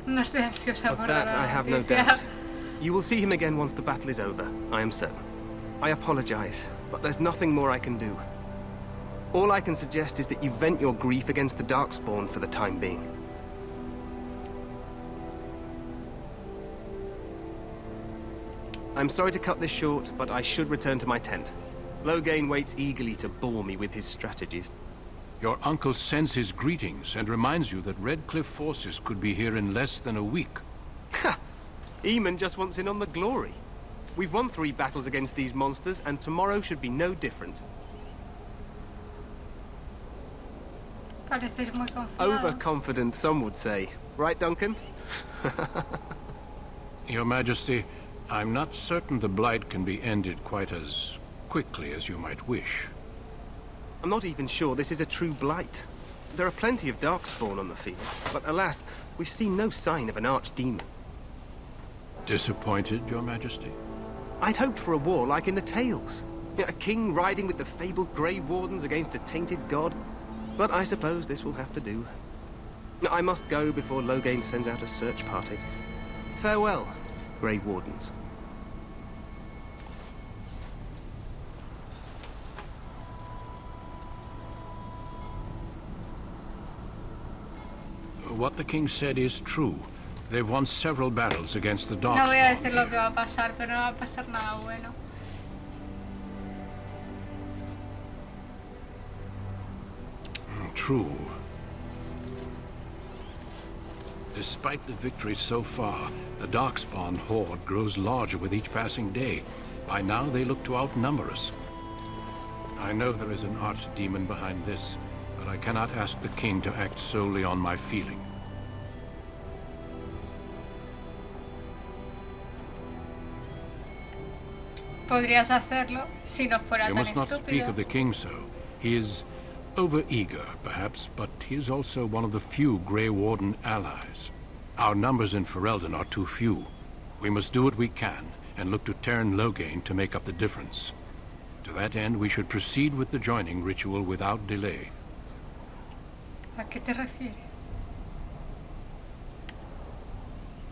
No estoy ansiosa Of por that, la I have no noticia. doubt. You will see him again once the battle is over, I am certain. I apologize, but there's nothing more I can do. All I can suggest is that you vent your grief against the Darkspawn for the time being. I'm sorry to cut this short, but I should return to my tent. Loghain waits eagerly to bore me with his strategies. Your uncle sends his greetings and reminds you that Redcliffe forces could be here in less than a week. Ha! Eamon just wants in on the glory. We've won 3 battles against these monsters, and tomorrow should be no different. Pareces muy confiado. Overconfident, some would say. Right, Duncan? Your Majesty, I'm not certain the Blight can be ended quite as quickly as you might wish. I'm not even sure this is a true blight. There are plenty of Darkspawn on the field, but alas, we've seen no sign of an archdemon. Disappointed, Your Majesty? I'd hoped for a war like in the tales. A king riding with the fabled Grey Wardens against a tainted god. But I suppose this will have to do. I must go before Loghain sends out a search party. Farewell, Grey Wardens. What the king said is true. They've won several battles against the No voy a Darkspawn. decir lo que va a pasar, pero no va a pasar nada bueno. True. Despite the victories so far, the Darkspawn horde grows larger with each passing day. By now, they look to outnumber us. I know there is an archdemon behind this, but I cannot ask the king to act solely on my feeling. Podrías hacerlo si no fuera You tan must not speak estúpido. of the king so. He is over-eager, perhaps, but he is also one of the few Grey Warden allies. Our numbers in Ferelden are too few. We must do what we can, and look to turn Loghain to make up the difference. To that end, we should proceed with the joining ritual without delay. ¿A qué te refieres?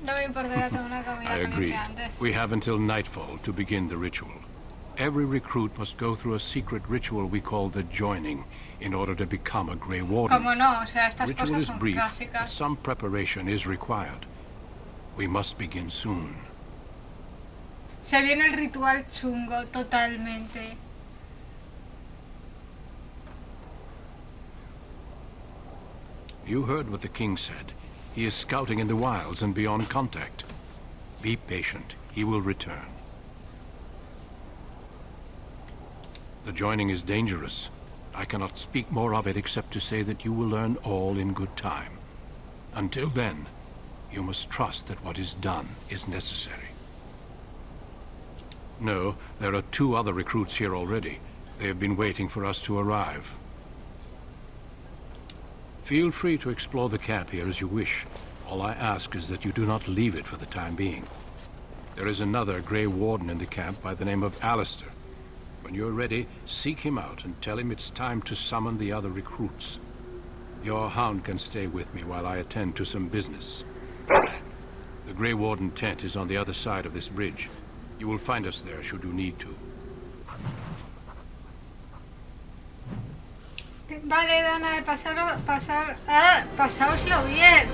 No me importa, ya tengo una comida I que me agree. queda antes. We have until nightfall to begin the ritual. Every recruit must go through a secret ritual we call the joining in order to become a Grey Warden. Como no, o sea, estas Ritual cosas is son brief, but clásicas. some preparation is required. We must begin soon. Se viene el ritual chungo, totalmente. You heard what the king said. He is scouting in the wilds and beyond contact. Be patient. He will return. The joining is dangerous. I cannot speak more of it except to say that you will learn all in good time. Until then, you must trust that what is done is necessary. No, there are 2 other recruits here already. They have been waiting for us to arrive. Feel free to explore the camp here as you wish. All I ask is that you do not leave it for the time being. There is another Grey Warden in the camp by the name of Alistair. When you're ready, seek him out and tell him it's time to summon the other recruits. Your hound can stay with me while I attend to some business. The Grey Warden tent is on the other side of this bridge. You will find us there should you need to. Vale, Dana, pasaoslo bien.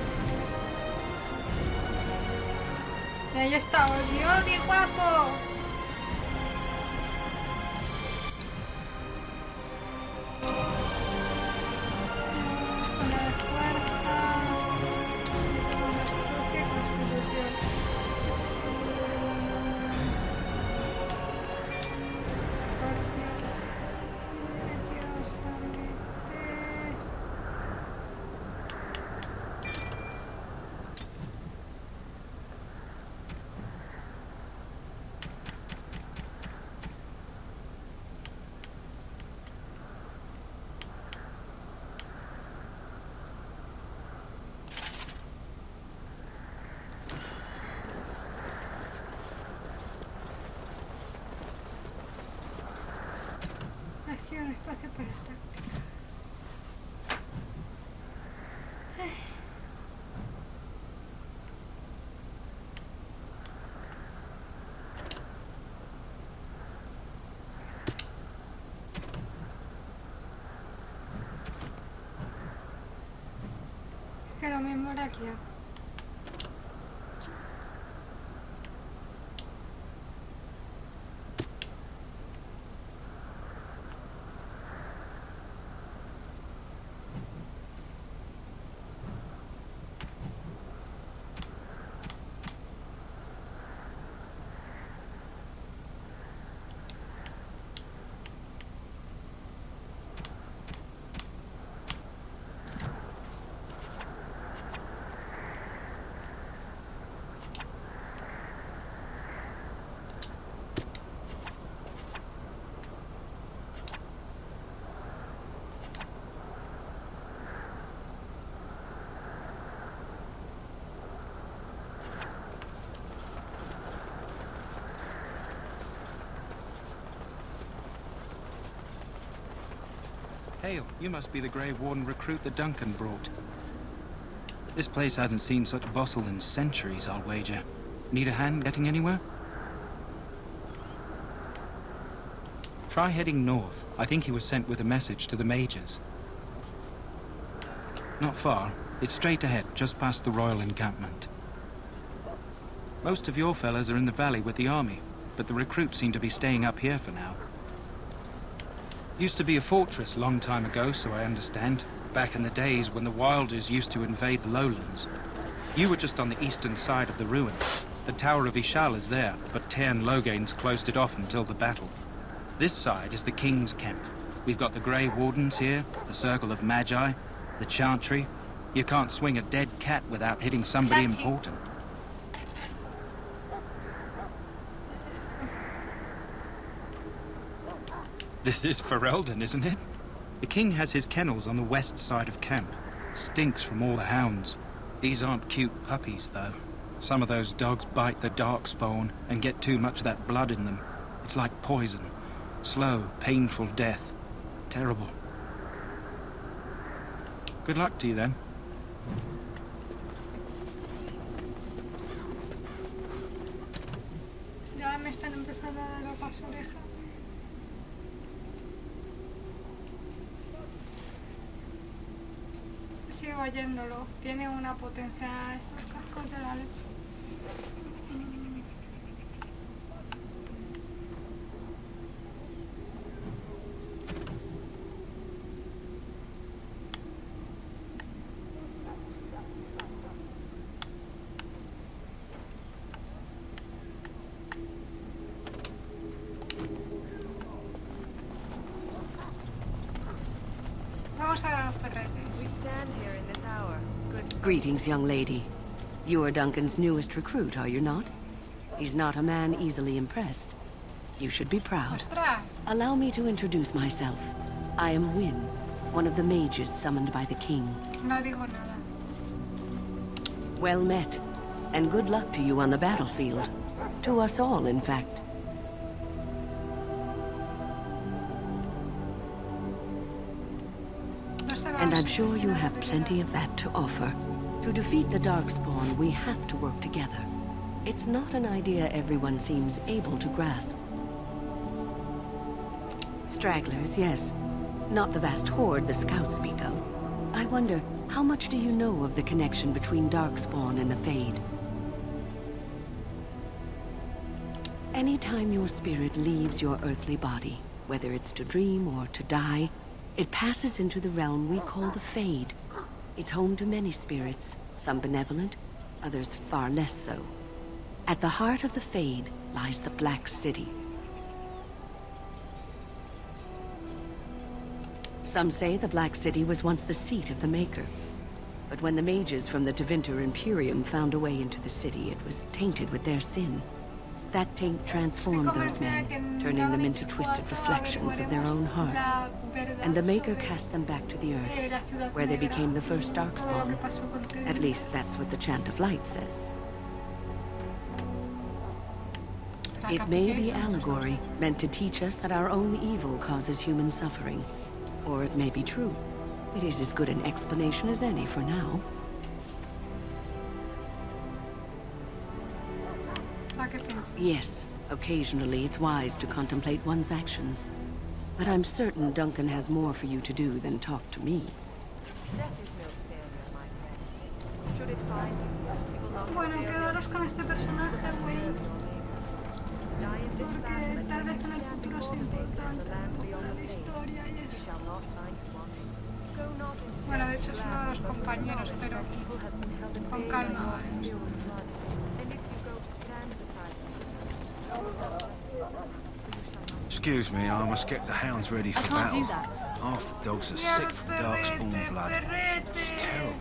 Y ahí está Odi, guapo. Una de fuerza. Constitución. Aquí un espacio para tácticas. memoria aquí. Hail, you must be the Grey Warden recruit that Duncan brought. This place hasn't seen such bustle in centuries, I'll wager. Need a hand getting anywhere? Try heading north. I think he was sent with a message to the mages. Not far. It's straight ahead, just past the royal encampment. Most of your fellas are in the valley with the army, but the recruits seem to be staying up here for now. Used to be a fortress a long time ago, so I understand. Back in the days when the Wilders used to invade the lowlands. You were just on the eastern side of the ruin. The Tower of Ishal is there, but Tairn Logains closed it off until the battle. This side is the King's camp. We've got the Grey Wardens here, the Circle of Magi, the Chantry. You can't swing a dead cat without hitting somebody important. This is Ferelden, isn't it? The king has his kennels on the west side of camp. Stinks from all the hounds. These aren't cute puppies, though. Some of those dogs bite the darkspawn and get too much of that blood in them. It's like poison. Slow, painful death. Terrible. Good luck to you, then. Ya me están empezando a dar las orejas. Sigo oyéndolo. Tiene una potencia estos cascos de la leche. Vamos a los ferretes. Greetings, young lady. You are Duncan's newest recruit, are you not? He's not a man easily impressed. You should be proud. Allow me to introduce myself. I am Wynne, one of the mages summoned by the king. No digo nada. Well met, and good luck to you on the battlefield. To us all, in fact. And I'm sure you have plenty of that to offer. To defeat the Darkspawn, we have to work together. It's not an idea everyone seems able to grasp. Stragglers, yes. Not the vast horde the scouts speak of. I wonder, how much do you know of the connection between Darkspawn and the Fade? Anytime your spirit leaves your earthly body, whether it's to dream or to die, it passes into the realm we call the Fade. It's home to many spirits, some benevolent, others far less so. At the heart of the Fade lies the Black City. Some say the Black City was once the seat of the Maker. But when the mages from the Tevinter Imperium found a way into the city, it was tainted with their sin. That taint transformed those men, turning them into twisted reflections of their own hearts. And the Maker cast them back to the earth, where they became the first Darkspawn. At least that's what the Chant of Light says. It may be allegory, meant to teach us that our own evil causes human suffering. Or it may be true. It is as good an explanation as any for now. Yes, occasionally it's wise to contemplate one's actions. But I'm certain Duncan has more for you to do than talk to me. Bueno, quedaros con este personaje, güey. Porque tal vez en el futuro sea importante un poco de la historia y eso. Bueno, de hecho es uno de los compañeros, pero con calma. Excuse me, I must get the hounds ready for battle. Half the dogs are sick from darkspawn blood. It's terrible.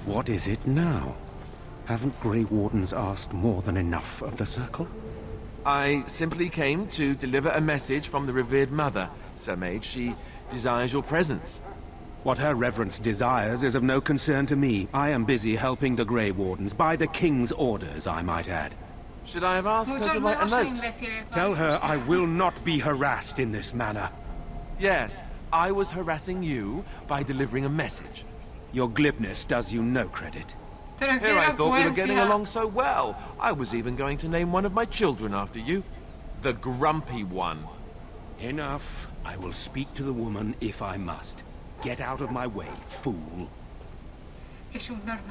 What is it now? Haven't Grey Wardens asked more than enough of the Circle? I simply came to deliver a message from the revered mother, Sir Mage. She desires your presence. What her reverence desires is of no concern to me. I am busy helping the Grey Wardens, by the King's orders, I might add. Should I have asked her to write a note? Tell her I will not be harassed in this manner. Yes, I was harassing you by delivering a message. Your glibness does you no credit. Here I thought we were getting along so well. I was even going to name one of my children after you. The Grumpy One. Enough. I will speak to the woman if I must. Get out of my way, fool. Es un normal.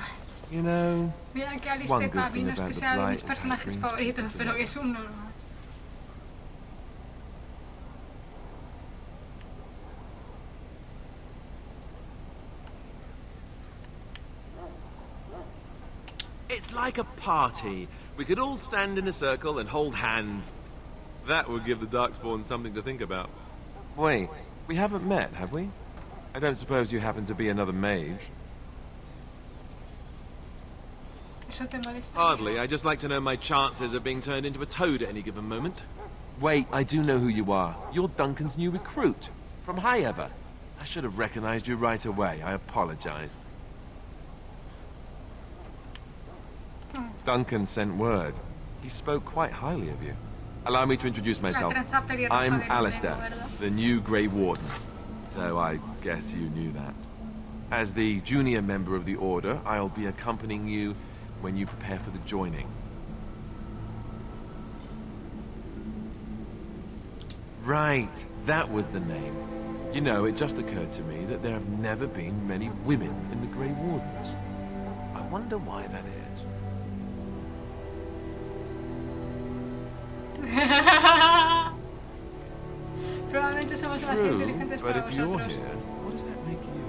You know, Mira que Alice one Peppa good thing no es about que the sea de blight mis is how it personajes brings favoritos, people pero together. es un normal. It's like a party. We could all stand in a circle and hold hands. That would give the Darkspawn something to think about. Wait, we haven't met, have we? I don't suppose you happen to be another mage? Eso te molesta. Hardly. I just like to know my chances of being turned into a toad at any given moment. Wait, I do know who you are. You're Duncan's new recruit. From Highever. I should have recognized you right away. I apologize. Duncan sent word. He spoke quite highly of you. Allow me to introduce myself. I'm Alistair, the new Grey Warden. So I guess you knew that. As the junior member of the Order, I'll be accompanying you when you prepare for the joining. Right, that was the name. You know, it just occurred to me that there have never been many women in the Grey Wardens. I wonder why that is. Probablemente somos más True, inteligentes but para if you're vosotros. here, what does that make you?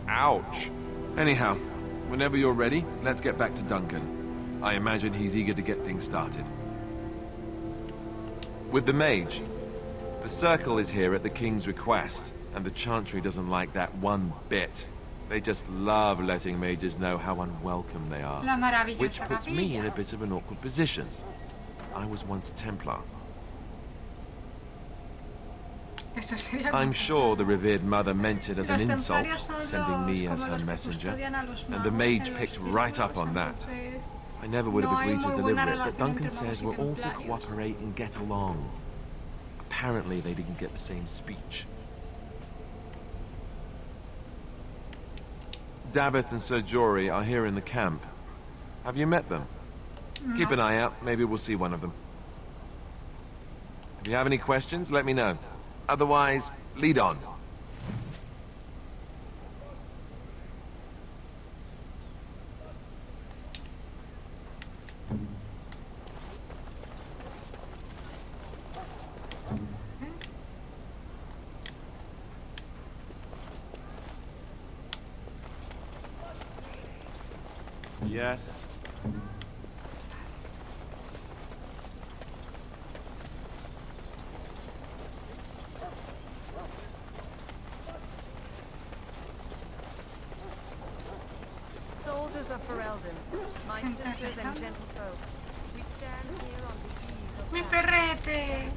Ouch. Anyhow, whenever you're ready, let's get back to Duncan. I imagine he's eager to get things started. With the mage, the Circle is here at the King's request, and the Chantry doesn't like that one bit. They just love letting mages know how unwelcome they are, La maravillosa which puts me capilla. in a bit of an awkward position. I was once a Templar. Esto sería I'm como- sure the revered mother meant it as an Los insult, templarios son sending me los- as como her los que messenger, custodian a los and the magos mage en los picked right up libros, on that. entonces I never would have no hay agreed to muy deliver buena it, but relación Duncan entre says magos y we're all to templarios. cooperate and get along. Apparently they didn't get the same speech. Davith and Sir Jory are here in the camp. Have you met them? Keep an eye out. Maybe we'll see one of them. If you have any questions, let me know. Otherwise, lead on. Yes. Soldiers of Ferelden, my sisters and gentlefolk, we stand here on the eve of Mi perrete.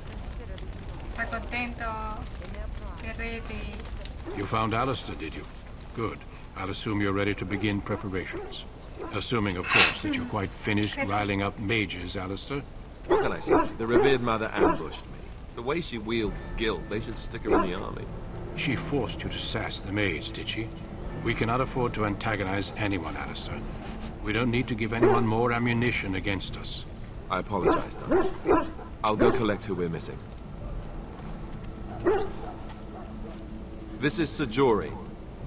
Está contento. Perrete. You found Alistair, did you? Good. I'll assume you're ready to begin preparations. Assuming, of course, that you're quite finished riling up mages, Alistair. What can I say? The revered mother ambushed me. The way she wields guilt, they should stick her in the army. She forced you to sass the mage, did she? We cannot afford to antagonize anyone, Alistair. We don't need to give anyone more ammunition against us. I apologize, Don. I'll go collect who we're missing. This is Sejory,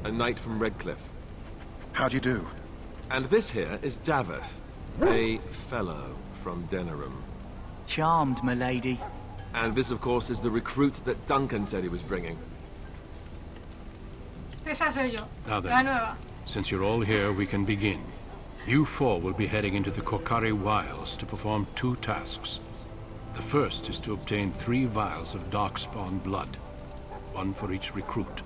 a knight from Redcliffe. How do you do? And this here is Daveth, a fellow from Denerim. Charmed, milady. And this, of course, is the recruit that Duncan said he was bringing. Esa soy yo, Now la then, nueva. since you're all here, we can begin. You four will be heading into the Kokari Wilds to perform 2 tasks. The first is to obtain 3 vials of darkspawn blood, 1 for each recruit.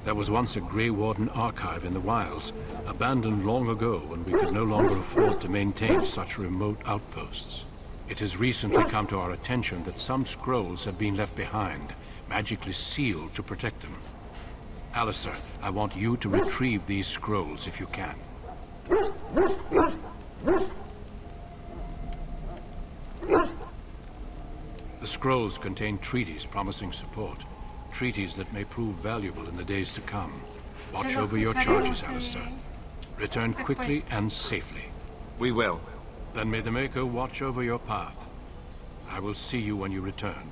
There was once a Grey Warden archive in the wilds, abandoned long ago when we could no longer afford to maintain such remote outposts. It has recently come to our attention that some scrolls have been left behind, magically sealed to protect them. Alistair, I want you to retrieve these scrolls if you can. The scrolls contain treaties promising support. Treaties that may prove valuable in the days to come. Watch over your charges, Alistair. Return quickly and safely. We will. Then may the Maker watch over your path. I will see you when you return.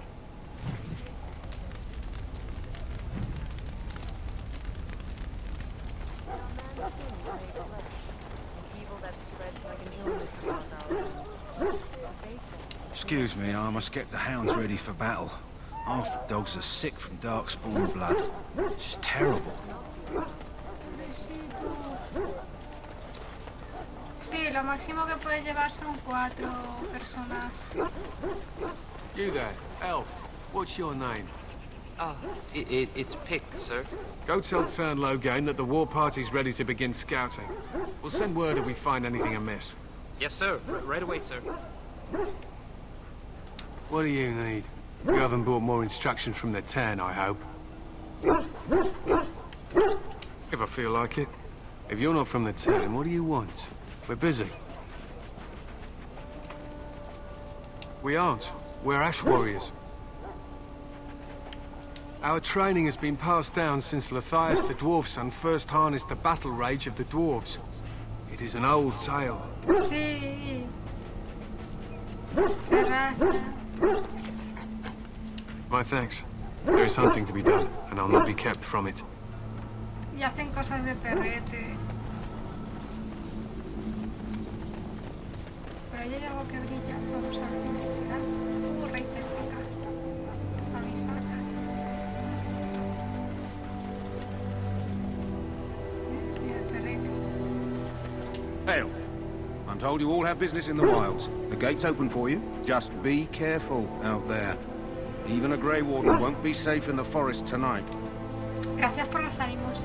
Excuse me, I must get the hounds ready for battle. Half the dogs are sick from darkspawn blood. It's terrible. Sí, lo máximo que puedes llevar son 4 personas. You there, elf. What's your name? It's Pick, sir. Go tell Turn Loghain that the war party's ready to begin scouting. We'll send word if we find anything amiss. Yes, sir. Right away, sir. What do you need? You haven't brought more instructions from the 10, I hope. If I feel like it. If you're not from the 10, what do you want? We're busy. We aren't. We're Ash Warriors. Our training has been passed down since Lathias the Dwarf Son first harnessed the battle rage of the dwarves. It is an old tale. Sí. Se rasca. My thanks. There is hunting to be done, and I'll not be kept from it. Y hacen cosas de perrete. Por ahí hay algo que brilla. Vamos a investigar. Rey técnica. Avisar. Mira el perrete. Hail. I'm told you all have business in the wilds. The gate's open for you. Just be careful out there. Even a Grey Warden won't be safe in the forest tonight. Gracias por los ánimos.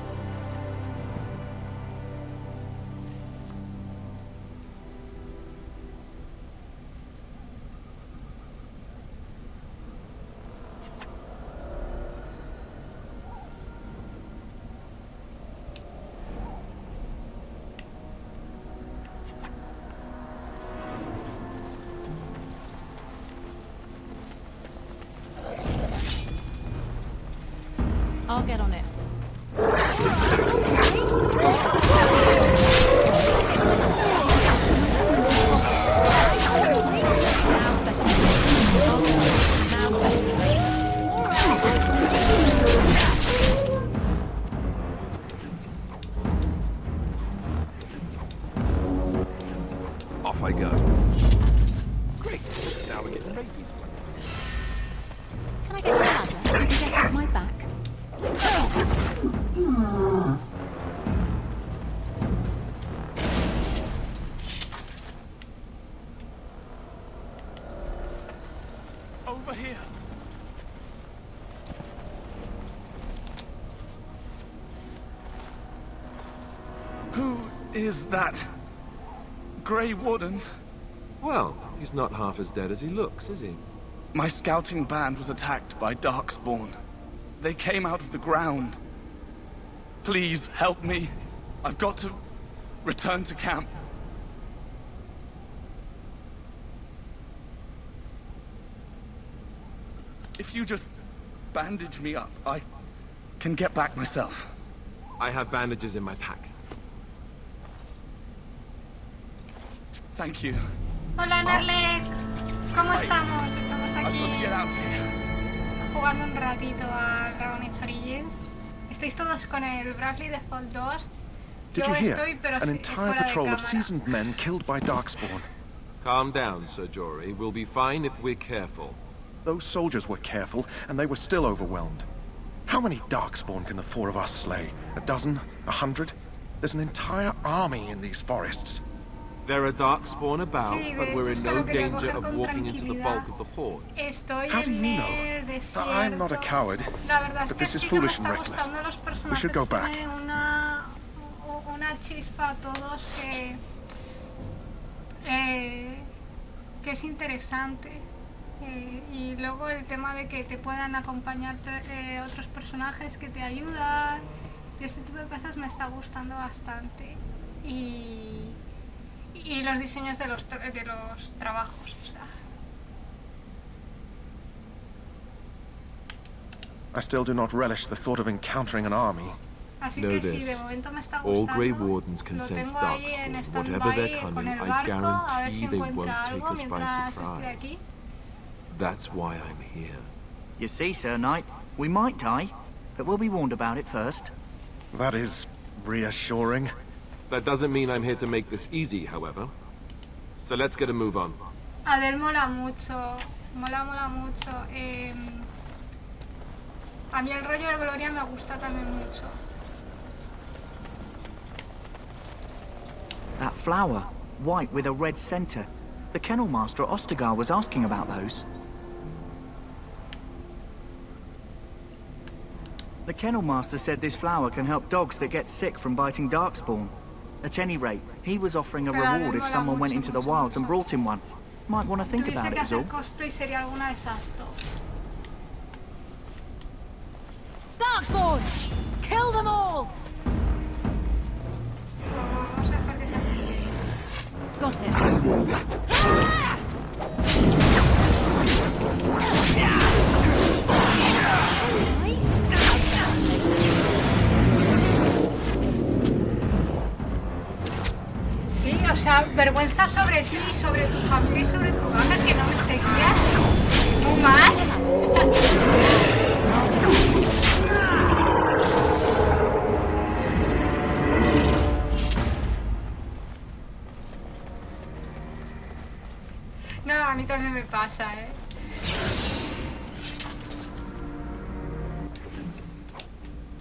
I'll get on it. Off I go. Great. Now we're getting ready. Can I get a ladder so I can get off my back? Over here. Who is that? Grey Wardens? Well, he's not half as dead as he looks, is he? My scouting band was attacked by Darkspawn. They came out of the ground. Please help me. I've got to return to camp. If you just bandage me up, I can get back myself. I have bandages in my pack. Thank you. Hola, Nerlek. ¿Cómo estamos? Estamos I've got to aquí get out of here. jugando un ratito a Dragon Age Origins. Estáis todos con el Bradley Default 2. Did Yo you hear? estoy, pero An entire fuera de patrol of cámara. seasoned men killed by Darkspawn. Calm down, Sir Jory. We'll be fine if we're careful. Those soldiers were careful, and they were still overwhelmed. How many Darkspawn can the four of us slay? A dozen? 100? There's an entire army in these forests. There are Darkspawn about, Sí, de but we're hecho, in es que no lo quería danger coger of con walking into the tranquilidad. bulk of the horde. Estoy How do en you know? el desierto. I'm not a coward, La verdad es but que this is sí que me foolish and está reckless. gustando los We personajes. should go back. Tiene una chispa a todos que es interesante. Y luego el tema de que te puedan acompañar otros personajes que te ayudan. Y este tipo de cosas me está gustando bastante. Y los diseños de los trabajos, o sea. I still do not relish the thought of encountering an army. Así Know que sí, this. de momento me está All gustando. Grey Wardens can Lo sense tengo ahí en Darkspawn. Whatever they're stand-by con coming, el I barco, a ver si guarantee they won't encuentra take algo us by mientras estoy surprise. aquí. That's why I'm here. You see, Sir Knight, we might die, but we'll be warned about it first. That is reassuring. That doesn't mean I'm here to make this easy, however. So let's get a move on. Adel mola mucho, mola mucho. A mí el rollo de Gloria me gusta también mucho. That flower, white with a red center. The kennel master at Ostergar was asking about those. The kennel master said this flower can help dogs that get sick from biting Darkspawn. At any rate, he was offering a reward if someone went into the wilds and brought him one. Might want to think Tuviese about que it, is all. hacer cosplay sería alguna de esas dos. Darkspawn! Kill them all! Vamos a dejar que se acerque. Got it. Sí, o sea, vergüenza sobre ti, sobre tu familia y sobre tu vaca, que no me seguías. Muy mal. No, a mí también me pasa, ¿eh?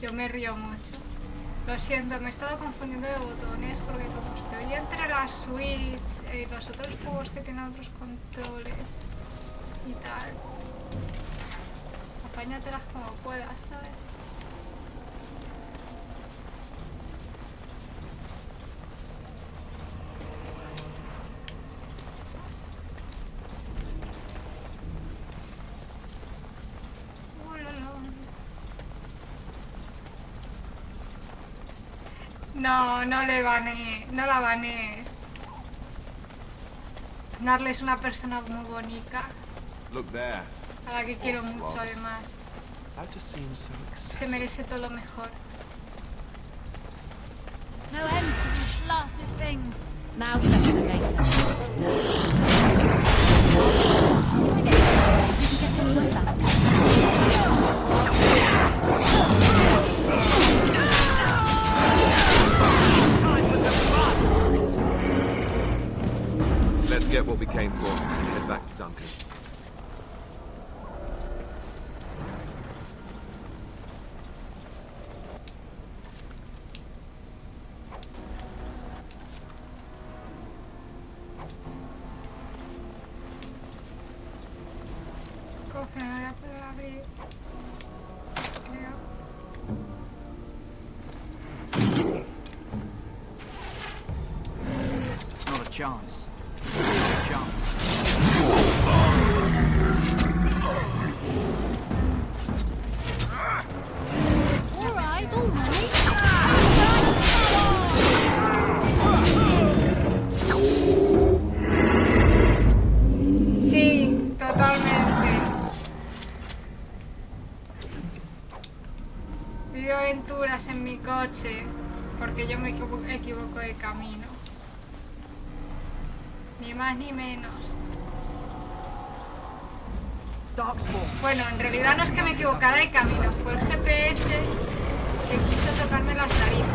Yo me río mucho. Lo siento, me he estado confundiendo de botones porque como estoy entre la Switch y los otros juegos que tienen otros controles y tal, apáñatelas como puedas, ¿sabes? No, no le banees, no la banees. Narle es una persona muy bonita, Look there. a la que quiero mucho además. That just seems so excessive. Se merece todo lo mejor. No end to these blasted things. Now to investigate. You can get on my back. Let's get what we came for and head back to Duncan. Cofre, no voy a poder abrir. Creo. Not a chance. Not a chance. mi coche porque yo me equivoco de camino. Ni más ni menos. Bueno, en realidad no es que me equivocara de camino, fue el GPS que quiso tocarme las narices.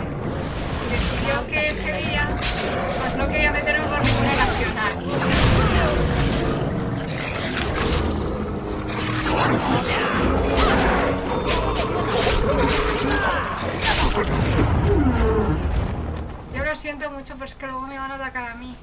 Decidió que ese día pues no quería meterme por ninguna nacional. Yo lo siento mucho, pero es que luego me van a atacar a mí.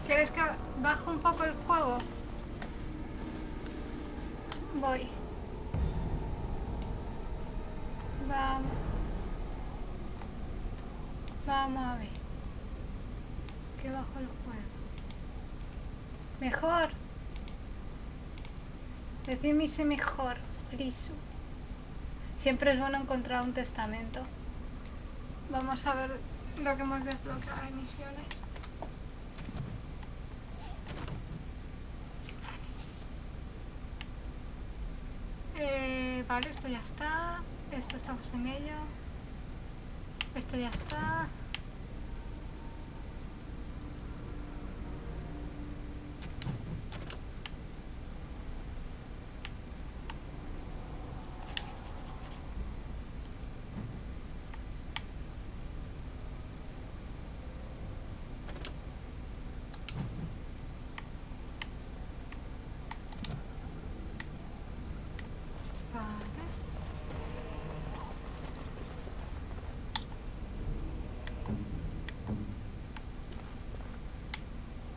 ¿Quieres que baje un poco el juego? Voy. Vamos a ver. Que bajo el juego. Mejor. Decidme si mejor. Lisu. Siempre es bueno encontrar un testamento. Vamos a ver lo que hemos desbloqueado de misiones. Vale, esto ya está. Esto estamos en ello. Esto ya está.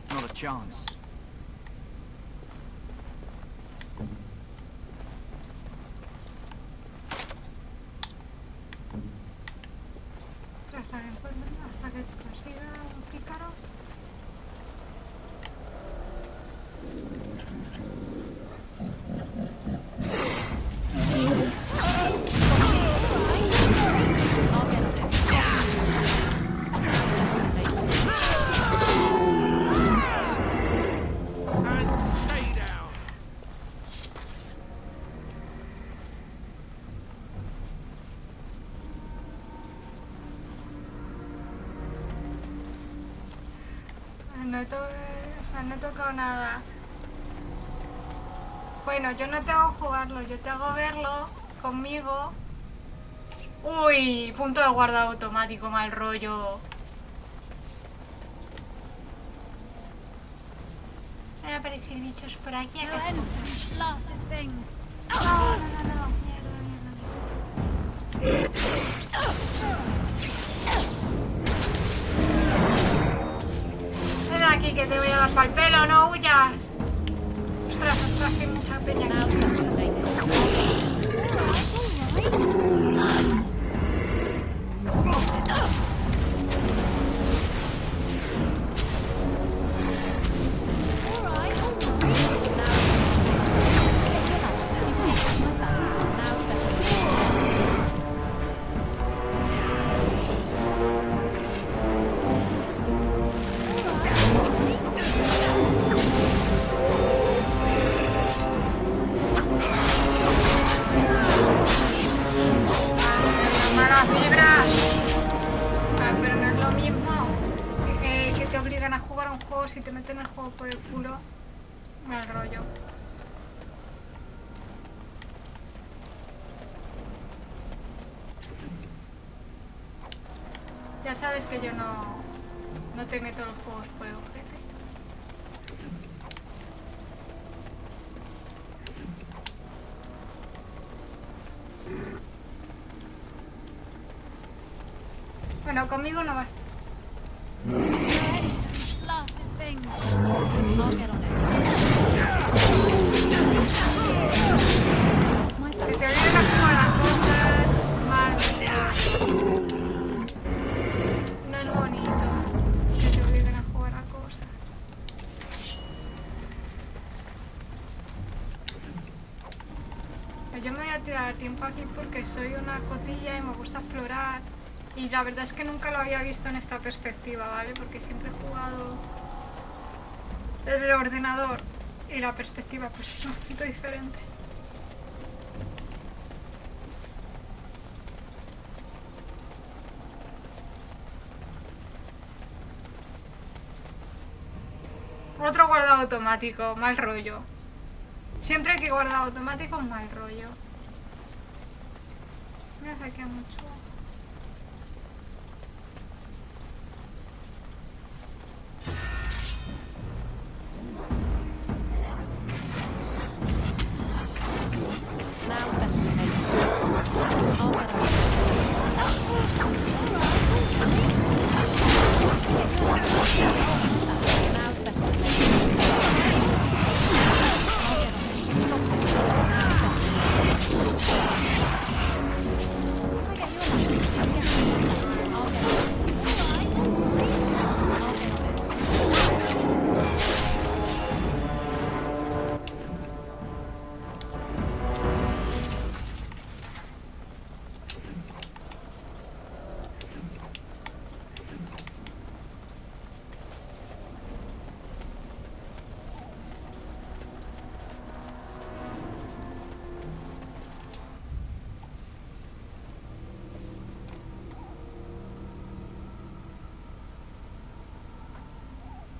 Not a chance. Hasta que consiga un pícaro. No he tocado nada. Bueno, yo no te hago jugarlo, yo te hago verlo conmigo. Uy, punto de guardado automático, mal rollo. Van a aparecer bichos por aquí. No, mierda. Ven aquí que te voy a dar pa'l pelo, no huyas. Ostras, que hay mucha peña aquí. Si te meten el juego por el culo, mal rollo. Ya sabes que yo no te meto los juegos por el ojete. Bueno, conmigo no vas. Se te olvidan como las cosas mal. Yo me voy a tirar tiempo aquí porque soy una cotilla y me gusta explorar. Y la verdad es que nunca lo había visto en esta perspectiva, ¿vale? Porque siempre he jugado desde el ordenador y la perspectiva pues es un poquito diferente. Otro guardado automático, mal rollo. Siempre que guardado automático, mal rollo. Me saqué mucho.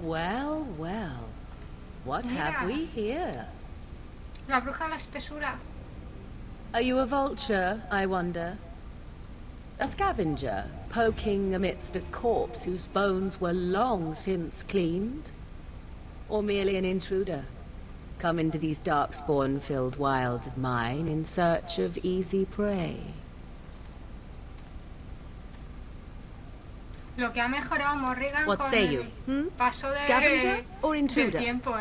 Well, well. What have we here? La bruja de la espesura. Are you a vulture, I wonder? A scavenger, poking amidst a corpse whose bones were long since cleaned? Or merely an intruder, come into these darkspawn-filled wilds of mine in search of easy prey? Lo que ha mejorado Morrigan What con say el you? paso de, Scavenger or del intruder? tiempo,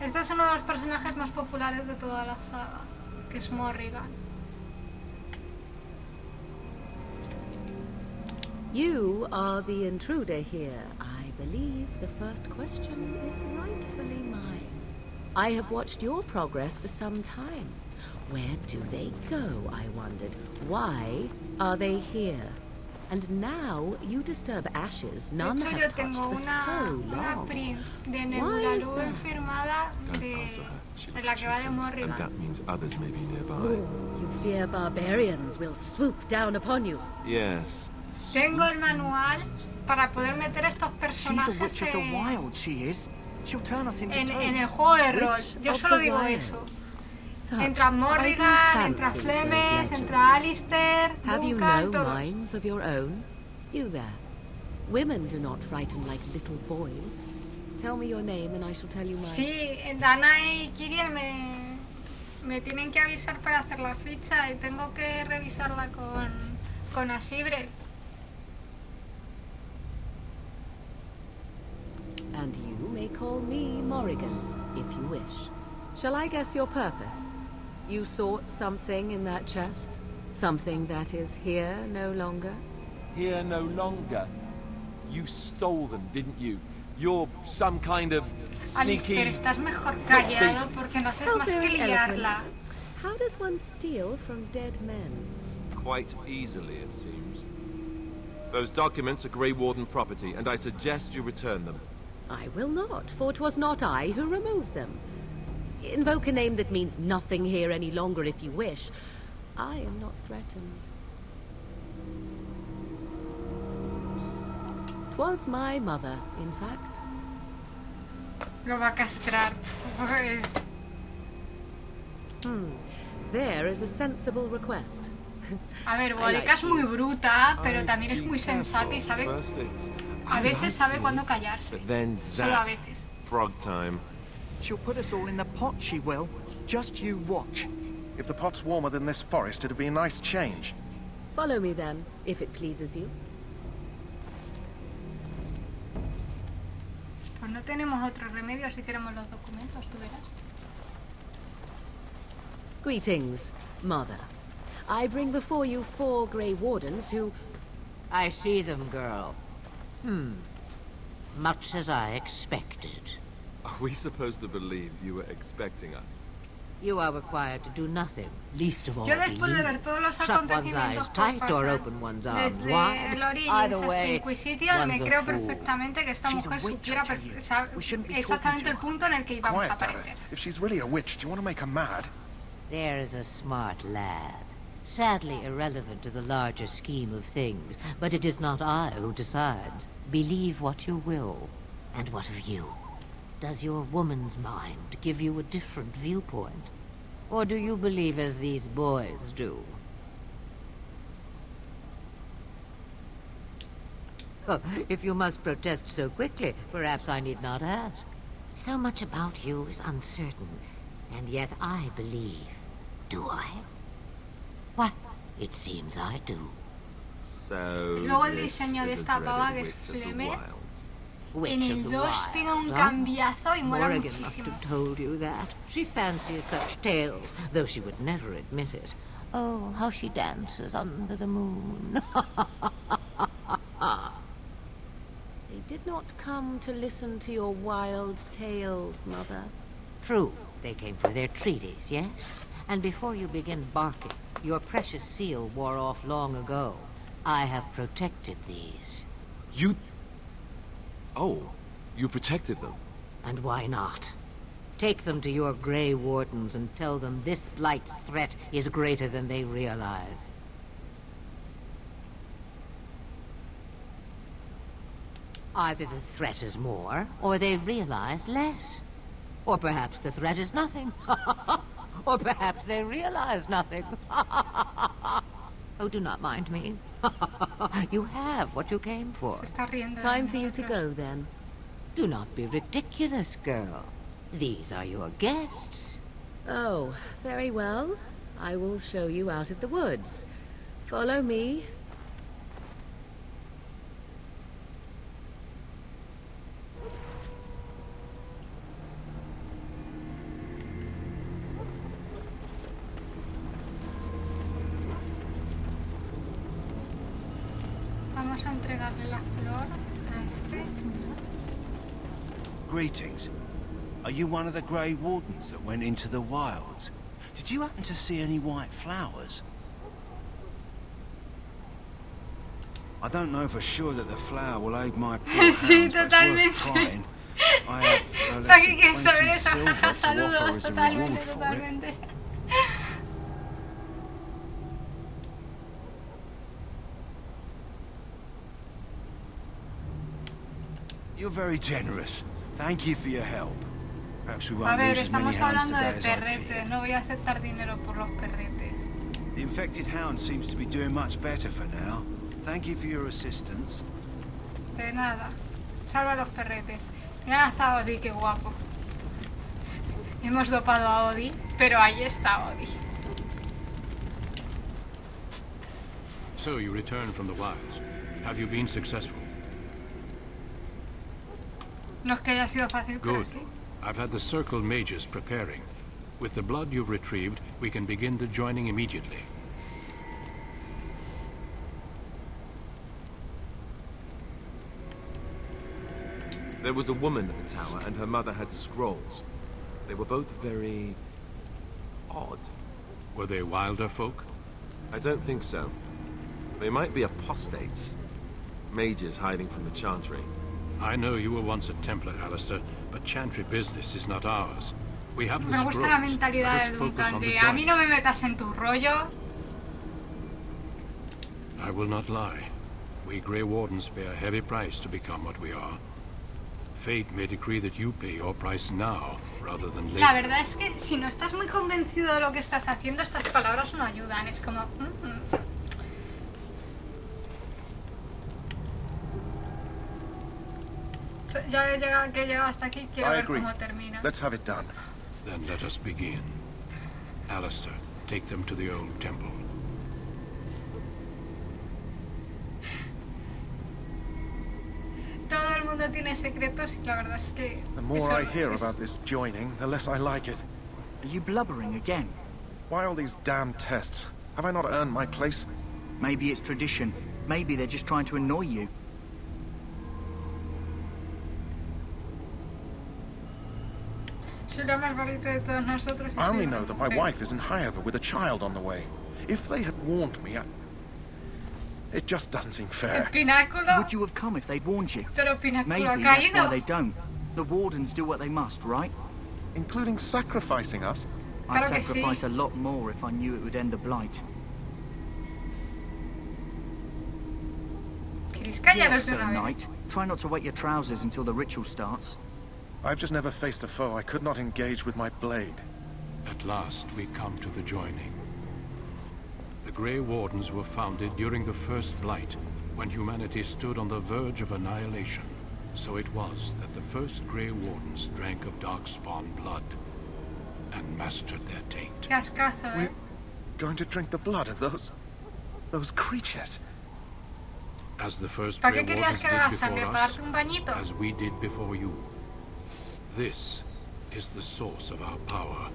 Este es uno de los personajes más populares de toda la saga, que es Morrigan. You are the intruder here. I believe the first question is rightfully mine. I have watched your progress for some time. Where do they go, I wondered? Why are they here? And now you disturb ashes none De hecho, have yo touched tengo for so una long. print de Why is Nebularu that? firmada de la que va de And Morrigan. that means others may be nearby. Oh, you fear barbarians will swoop down upon you. Yes. Tengo el manual para poder meter estos She's a personajes witch of the wild, she is. She'll turn us into en el toads. juego de rol. Yo of solo the digo wilds. eso. Such Entra Morrigan, idle entra fancies, Flemes, those entra Alistair, Have you Duncan, no todos. minds of your own? You there. Women do not frighten like little boys. Tell me your name and I shall tell you mine. Sí, Dana y Kiriel me tienen que avisar para hacer la ficha y tengo que revisarla con Asibre. And you may call me Morrigan, if you wish. Shall I guess your purpose? You sought something in that chest? Something that is here no longer? Here no longer. You stole them, didn't you? You're some kind of sneaky... Alistair, estás mejor callado porque no haces How más que very eloquent. liarla. How does one steal from dead men? Quite easily, it seems. Those documents are Grey Warden property, and I suggest you return them. I will not, for 'twas not I who removed them. Invoke a name that means nothing here any longer if you wish. I am not threatened. 'Twas my mother, in fact. Lo va a castrar. Pues. There is a sensible request. A ver, I Bolica like es muy you. bruta, pero también es Be muy sensata y careful. sabe First it's, a "I veces like sabe you," cuándo callarse. but then Solo a zap. veces. Frog time. She'll put us all in the pot, she will. Just you watch. If the pot's warmer than this forest, it'd be a nice change. Follow me then, if it pleases you. Pues no tenemos otro remedio si queremos los documentos, tú verás. Greetings, Mother. I bring before you 4 Grey Wardens who... I see them, girl. much as I expected. Are we supposed to believe you were expecting us? You are required to do nothing, least of all Yo después de ver believe. todos los Shut one's acontecimientos eyes por tight or pasar, open one's arms desde wide. el Origins Either hasta way, Inquisition, me one's a creo fool. perfectamente que esta mujer supiera exactamente el punto en el que íbamos a aparecer. If she's really a witch, do you want to make her mad? There is a smart lad. Sadly irrelevant to the larger scheme of things, but it is not I who decides. Believe what you will. And what of you? Does your woman's mind give you a different viewpoint? Or do you believe as these boys do? Oh, if you must protest so quickly, perhaps I need not ask. So much about you is uncertain, and yet I believe. Do I? Why, it seems I do. So Luego el diseño de esta pava que es Flemer, en el 2 pega un cambiazo y mola Origen muchísimo. must have told you that. She fancies such tales, though she would never admit it. Oh, how she dances under the moon. They did not come to listen to your wild tales, Mother. True, they came for their treaties, yes? And before you begin barking, your precious seal wore off long ago. I have protected these. You... Oh, you protected them? And why not? Take them to your Grey Wardens and tell them this Blight's threat is greater than they realize. Either the threat is more, or they realize less. Or perhaps the threat is nothing. Or perhaps they realize nothing. Oh, do not mind me. You have what you came for. Time for you to go, then. Do not be ridiculous, girl. These are your guests. Oh, very well. I will show you out of the woods. Follow me. Vamos a entregarle la flor a este. Greetings. Are you one of the Grey Wardens that went into the wilds? Did you happen to see any white flowers? I don't know for sure that the flower will aid my poor hounds, Sí, but it's worth totalmente. trying. I have ¿Para less qué than quieres saber 20 esa? silver to offer Saludos, as a totalmente, reward for it. totalmente. You're very generous. Thank you for your help. Perhaps we A won't ver, lose as many estamos hounds hablando today de as I'd perretes. feared. No voy a aceptar dinero por los perretes. The infected hound seems to be doing much better for now. Thank you for your assistance. De nada. Salva los perretes. Mira hasta Odi, qué guapo. Hemos dopado a Odi, pero ahí está Odi. So you returned from the wilds. Have you been successful? No es que haya sido fácil, pero Good. sí. I've had the Circle mages preparing. With the blood you've retrieved, we can begin the joining immediately. There was a woman at the tower, and her mother had scrolls. They were both very... odd. Were they wilder folk? I don't think so. They might be apostates. Mages hiding from the Chantry. I know you were once a Templar, Alistair, but Chantry business is not ours. We have the Me gusta la scrolls. mentalidad Let del us focus on the mutante. A mí joining. no me metas en tu rollo. I will not lie. We Grey Wardens pay a heavy price to become what we are. Fate may decree that you pay your price now, rather than later. La verdad es que si no estás muy convencido de lo que estás haciendo, estas palabras no ayudan. Es como... Ya que he llegado hasta aquí, quiero I ver agree. cómo termina. Let's have it done. Then let us begin. Alistair, take them to the old temple. Todo el mundo tiene secretos y la verdad es que... The more eso I hear es- about this joining, the less I like it. Are you blubbering again? Why all these damn tests? Have I not earned my place? Maybe it's tradition. Maybe they're just trying to annoy you. Será más bonito de todos nosotros. I only know that my wife is in Highover with a child on the way. If they had warned me, it just doesn't seem fair. Would you have come if they'd warned you? Pero Pináculo Maybe ha that's caído. why they don't. The Wardens do what they must, right? Including sacrificing us? I'd Claro que sacrifice sí. a lot more if I knew it would end the blight. ¿Queréis Here, callaros de Sir una vez? Knight. Try not to wet your trousers until the ritual starts. I've just never faced a foe I could not engage with my blade. At last, we come to the joining. The Grey Wardens were founded during the First Blight, when humanity stood on the verge of annihilation. So it was that the first Grey Wardens drank of Darkspawn blood and mastered their taint. Cascazo, ¿eh? Going to drink the blood of those creatures. As the first ¿Para Grey qué querías Wardens que era did la sangre? before ¿Para us, darte un bañito? as we did before you. This is the source of our power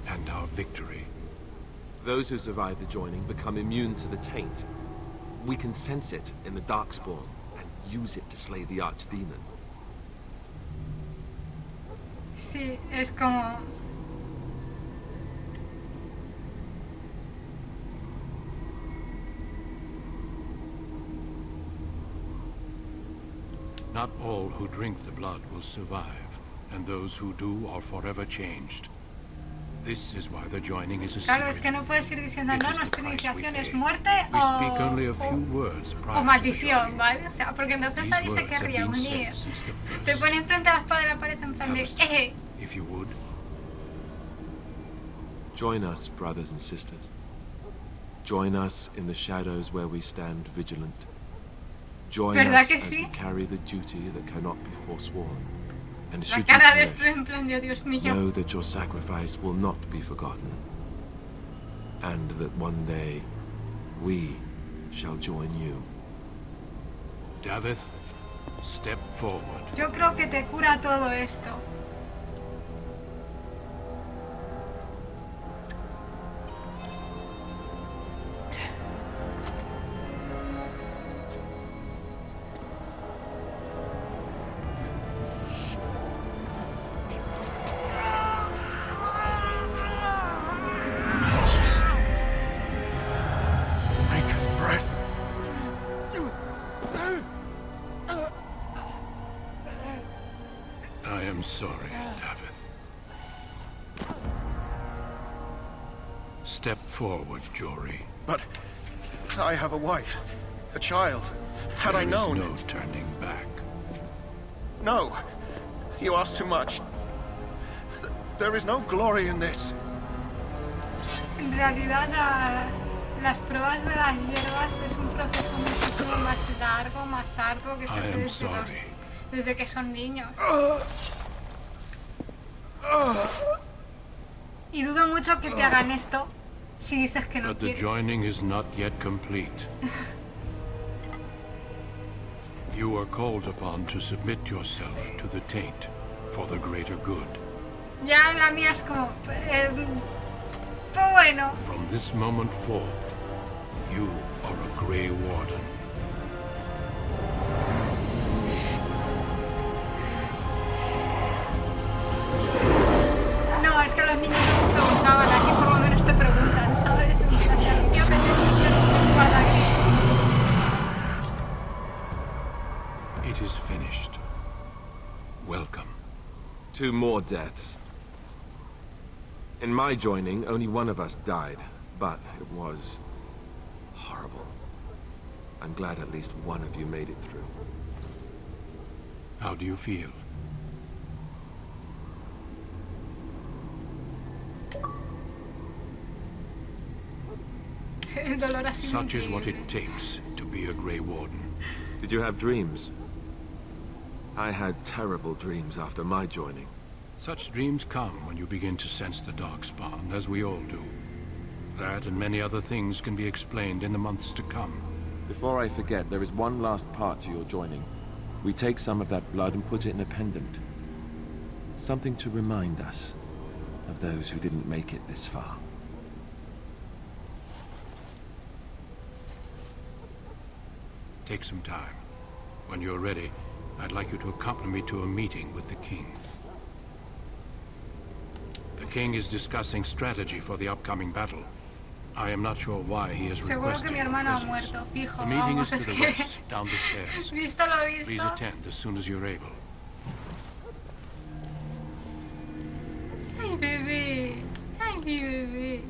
and our victory. Those who survive the joining become immune to the taint. We can sense it in the Darkspawn and use it to slay the Archdemon. Sí, es como... Not all who drink the blood will survive, and those who do are forever changed. This is why the joining is a Claro, es secret. que no puedes ir diciendo, It no, is the nuestra price we iniciación es pay. muerte We speak only a few words o prior to the maldición, joining. ¿vale? O sea, porque entonces These nadie se words have querría been unir. said since the first. Te pone enfrente a la espada de la pared en plan de, If you would. Join us, brothers and sisters. Join us in the shadows where we stand vigilant. Join ¿Verdad us que as sí? we carry the duty that cannot be forsworn. And La should you cara de perish, esto en plan de, Dios mío. know that your sacrifice will not be forgotten. And that one day, we shall join you. Davith, step forward. Yo creo que te cura todo esto. Maker's breath. I am sorry, Davith. Step forward, Jory. But I have a wife, a child. Had I known... There is no turning back. No. You ask too much. There is no glory in this. En realidad las pruebas de las hierbas es un proceso muchísimo más largo, más arduo que se hace desde que son niños. Y dudo mucho que te hagan esto si dices que no But the quieres. joining is not yet complete. You are called upon to submit yourself to the taint for the greater good. Ya la mía es como... bueno. From this moment forth, you are a Grey Warden. No, es que a los niños no les preguntaban, aquí por lo menos te preguntan, ¿sabes? En plan, ¿qué apetece ser un guardaquí? It is finished. Welcome. 2 more deaths. In my joining, only one of us died, but it was horrible. I'm glad at least one of you made it through. How do you feel? El dolor ha sido Such is what increíble. it takes to be a Grey Warden. Did you have dreams? I had terrible dreams after my joining. Such dreams come when you begin to sense the Darkspawn, as we all do. That and many other things can be explained in the months to come. Before I forget, there is one last part to your joining. We take some of that blood and put it in a pendant. Something to remind us of those who didn't make it this far. Take some time. When you're ready, I'd like you to accompany me to a meeting with the king. king is discussing strategy for the upcoming battle. I am not sure why he is Seguro requesting que mi your hermano ha presence. muerto, fijo. The meeting is Vamos, to es the que... west, down the stairs. Visto lo visto. Please attend as soon as you're able. Ay, bebé. Ay, mi bebé.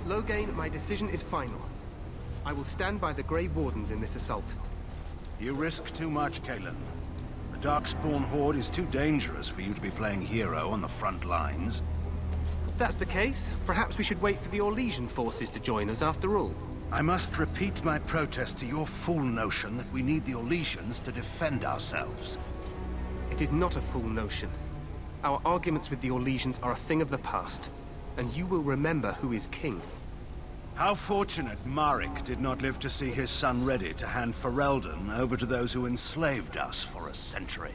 Loghain, my decision is final. I will stand by the Grey Wardens in this assault. You risk too much, Caleb. The Darkspawn Horde is too dangerous for you to be playing hero on the front lines. If that's the case, perhaps we should wait for the Orlesian forces to join us after all. I must repeat my protest to your fool notion that we need the Orlesians to defend ourselves. It is not a fool notion. Our arguments with the Orlesians are a thing of the past, and you will remember who is king. How fortunate Marek did not live to see his son ready to hand Ferelden over to those who enslaved us for a century.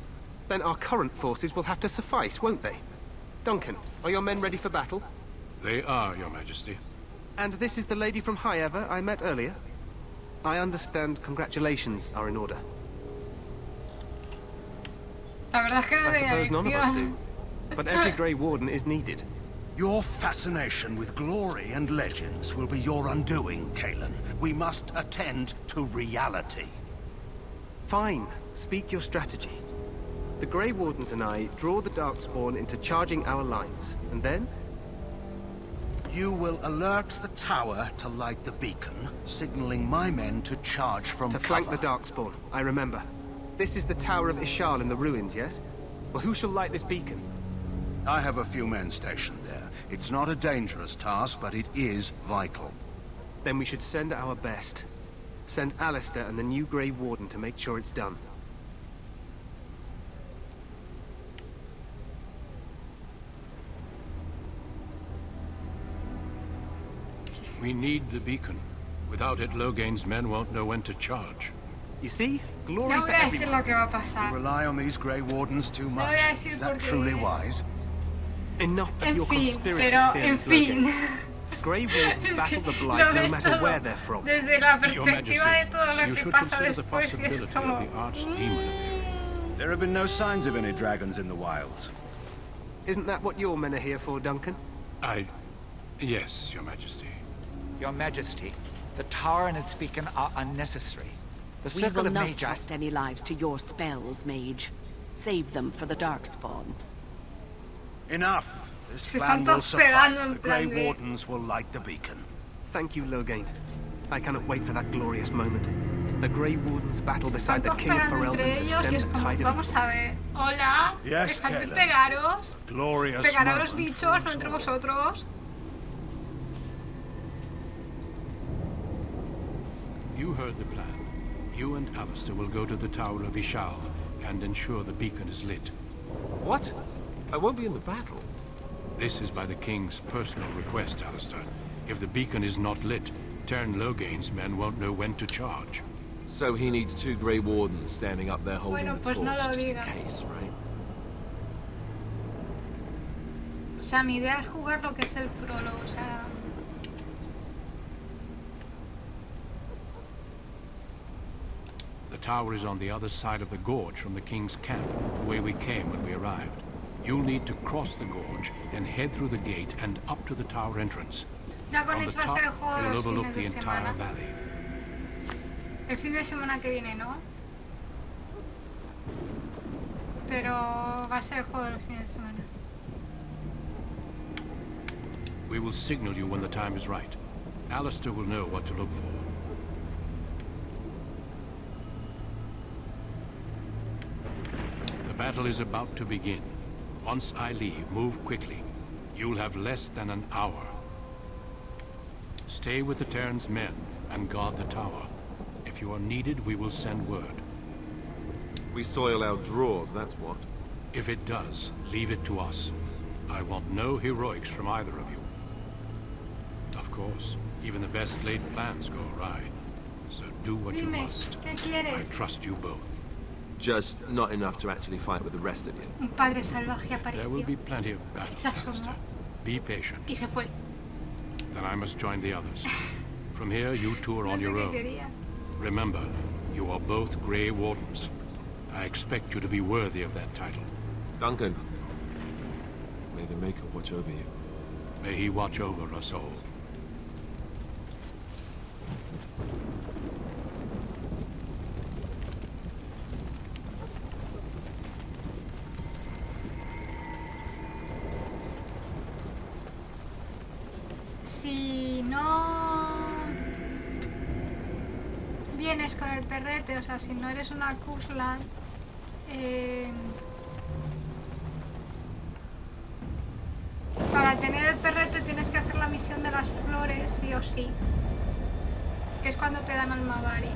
Then our current forces will have to suffice, won't they? Duncan, are your men ready for battle? They are, Your Majesty. And this is the lady from Highever I met earlier? I understand congratulations are in order. La verdad es que no I tenía suppose none of us elección. do. But every Grey Warden is needed. Your fascination with glory and legends will be your undoing, Kalen. We must attend to reality. Fine. Speak your strategy. The Grey Wardens and I draw the Darkspawn into charging our lines, and then? You will alert the tower to light the beacon, signaling my men to charge from To cover. flank the Darkspawn, I remember. This is the Tower of Ishal in the ruins, yes? Well, who shall light this beacon? I have a few men stationed there. It's not a dangerous task, but it is vital. Then we should send our best. Send Alistair and the new Grey Warden to make sure it's done. We need the beacon. Without it, Loghain's men won't know when to charge. You see? Glory No for voy a decir everyone. lo que va a pasar. You rely on these Grey Wardens too No much. voy a decir Is that porque- truly wise? Enough of En your fin, conspiracy pero en theories, fin. Loghain. Grey Wardens Es battle que the Blight lo no ves matter todo where they're from. Desde la Your perspectiva de todo Majesty, lo you que should pasa consider the después y es possibility of como... the archdemon appearing. There have been no signs of any dragons in the wilds. Isn't that what your men are here for, Duncan? Yes, Your Majesty. Your Majesty, the tower and its beacon are unnecessary. The We circle will of not Magi... trust any lives to your spells, mage. Save them for the Darkspawn. Enough! This Se plan están will todos pegando suffice. en The Grey plan de- Wardens will light the beacon. Thank you, Loghain. I cannot wait for that glorious moment. The Grey Wardens battle beside the Están King of pegando entre Ferelden to ellos y stem es the como, tide of vamos a ver, hola, Yes, dejad de Caleb. pegaros, Glorious pegar a los moment bichos, for no us entre all. vosotros. You heard the plan. You and Alistair will go to the Tower of Ishal and ensure the beacon is lit. What? I won't be in the battle. This is by the King's personal request, Alistair. If the beacon is not lit, Tern Loghain's men won't know when to charge. So he needs 2 Grey Wardens standing up there holding Bueno, the pues torch, no lo just in digas. case, right? O sea, mi idea es jugar lo que es el prólogo, o sea... The tower is on the other side of the gorge from the King's camp, the way we came when we arrived. You'll need to cross the gorge and head through the gate and up to the tower entrance. Dragon From the Age va a top, ser el juego de you'll los overlook fines the de entire semana. valley. El fin de semana que viene, ¿no? Pero va a ser el juego de los fines de semana. We will signal you when the time is right. Alistair will know what to look for. The battle is about to begin. Once I leave, move quickly. You'll have less than an hour. Stay with the Terran's men and guard the tower. If you are needed, we will send word. We soil our drawers, that's what. If it does, leave it to us. I want no heroics from either of you. Of course, even the best laid plans go awry. So do what you must. I trust you both. Just not enough to actually fight with the rest of you. Un padre salvaje There will apareció. be plenty of battles, Se asomó Alistair. Be patient. y se fue. Then I must join the others. From here, you two are on No sé your qué own. quería. Remember, you are both Grey Wardens. I expect you to be worthy of that title. Duncan, may the Maker watch over you. May he watch over us all. Si no vienes con el perrete, o sea, si no eres una Kuslan, para tener el perrete tienes que hacer la misión de las flores, sí o sí, que es cuando te dan almavari.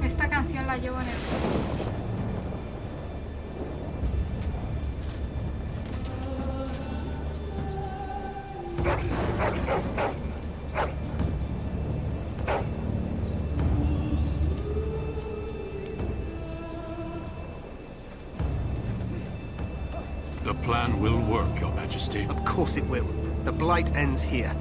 Esta canción la llevo en el coche. The plan will work, Your Majesty. Of course it will. The Blight ends here.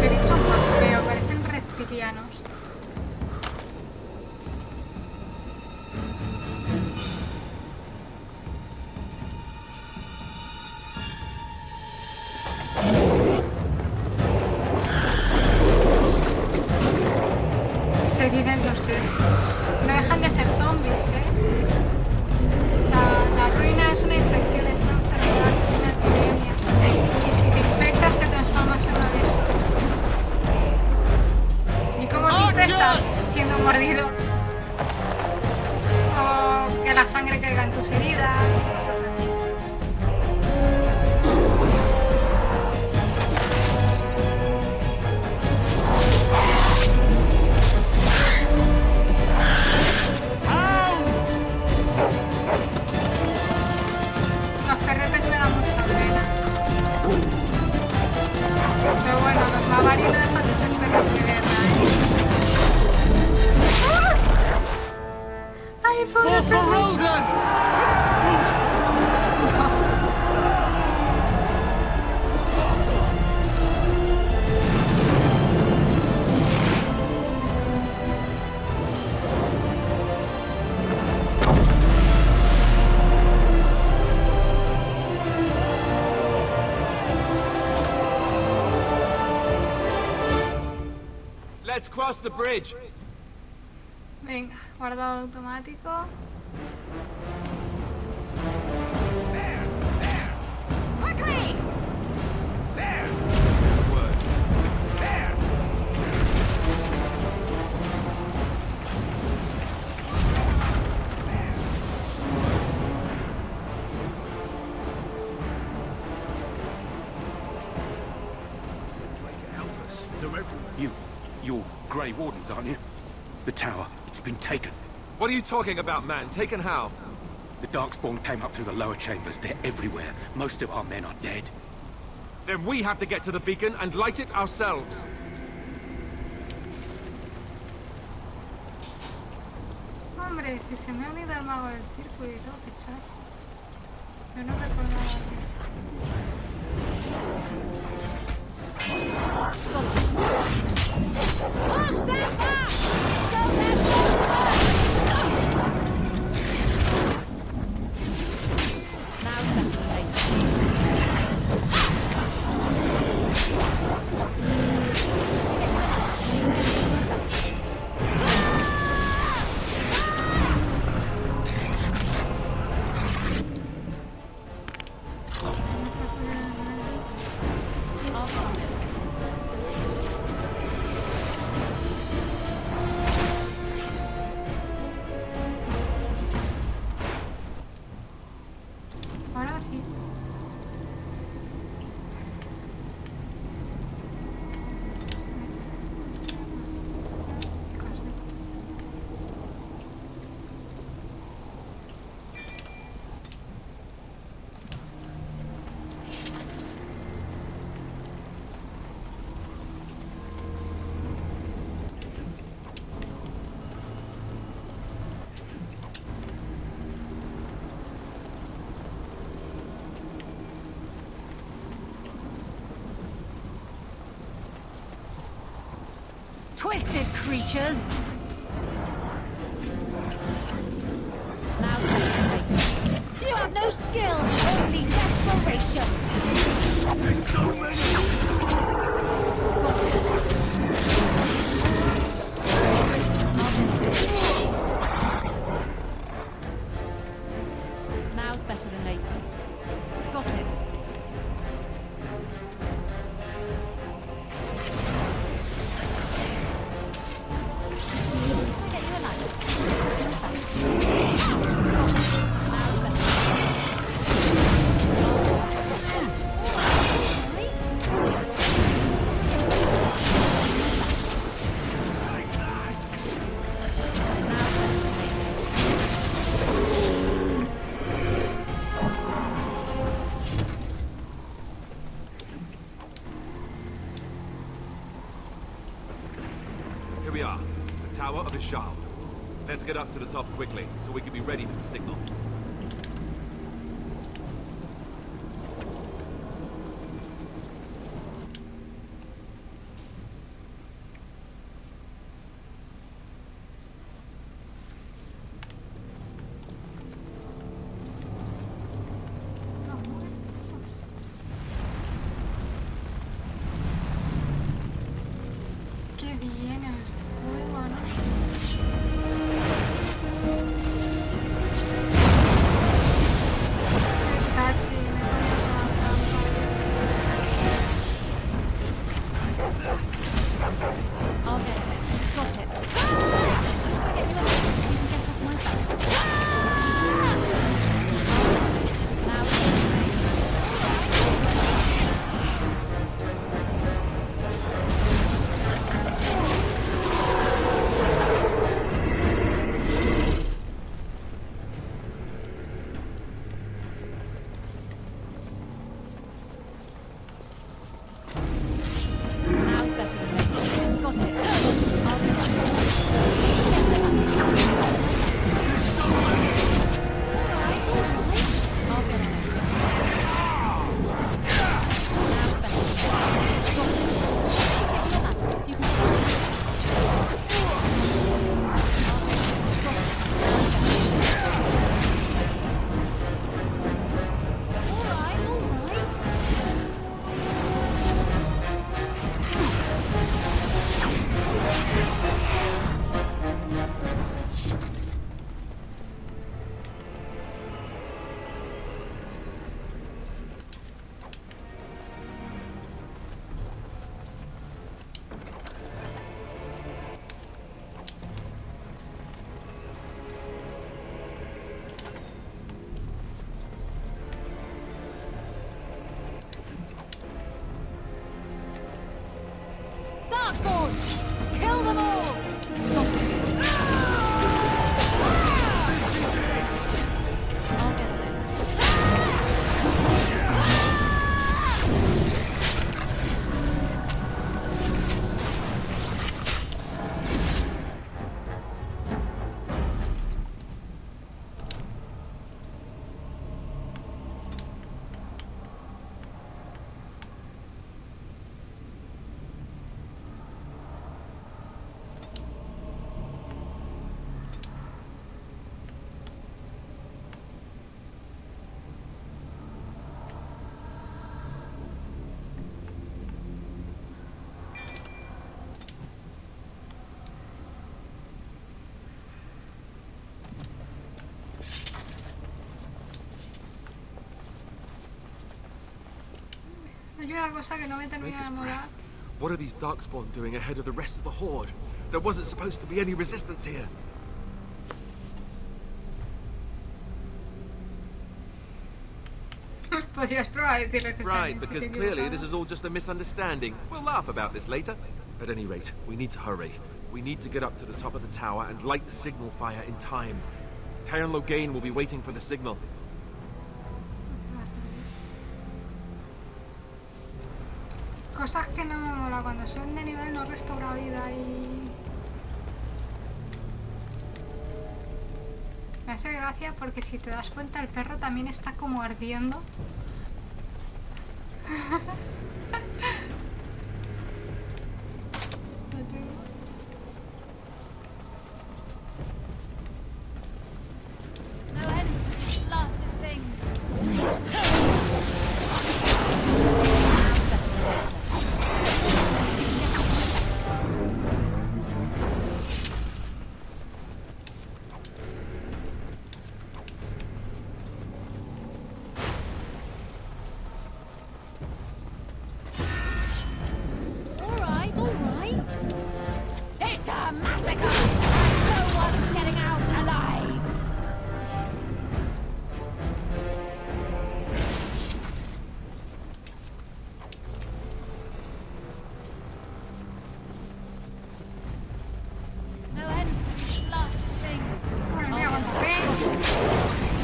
Qué bicho más feo, parecen reptilianos. Se vienen los no dejan de ser zombies, O sea, la ruina es una infección, es una enfermedad, es una epidemia. Y si te infectas te transformas en una bestia. ¿Y cómo te infectas? Siendo mordido. O que la sangre caiga en tus heridas y cosas así. Los perretes me dan mucha pena. Pero bueno, los Mavari no dejan de ser perros de guerra, ¡Ay, pobre perro! Let's cross the bridge. Venga, guardado automático. Quickly! You're Grey Wardens, aren't you? The tower, it's been taken. What are you talking about, man? Taken how? The Darkspawn came up through the lower chambers. They're everywhere. Most of our men are dead. Then we have to get to the beacon and light it ourselves. Hombre, si se me ha unido al mago del círculo y todo, qué chachi. Yo no recordaba ahora sí. Twisted creatures! Now you have no skill, only desperation! There's so many! Now's better than later. Got it. Here we are, the Tower of Ishal. Let's get up to the top quickly, so we can be ready for the signal. Qué bien el juego, ¿no? Hay una cosa que no me termina de molar. What are these darkspawn doing ahead of the rest of the horde? There wasn't supposed to be any resistance here. Podrías probar a decirles que están Right, en because sitio clearly equivocado. this is all just a misunderstanding. We'll laugh about this later. At any rate, we need to hurry. We need to get up to the top of the tower and light the signal fire in time. Tyron Loghain will be waiting for the signal. Cosas que no me mola cuando son de nivel no restaura vida y... Me hace gracia porque si te das cuenta el perro también está como ardiendo. No end to these blasted things. All right, all right. It's a massacre, and no one's getting out alive. No end to these blasted things. Madre mía, cuánto pego.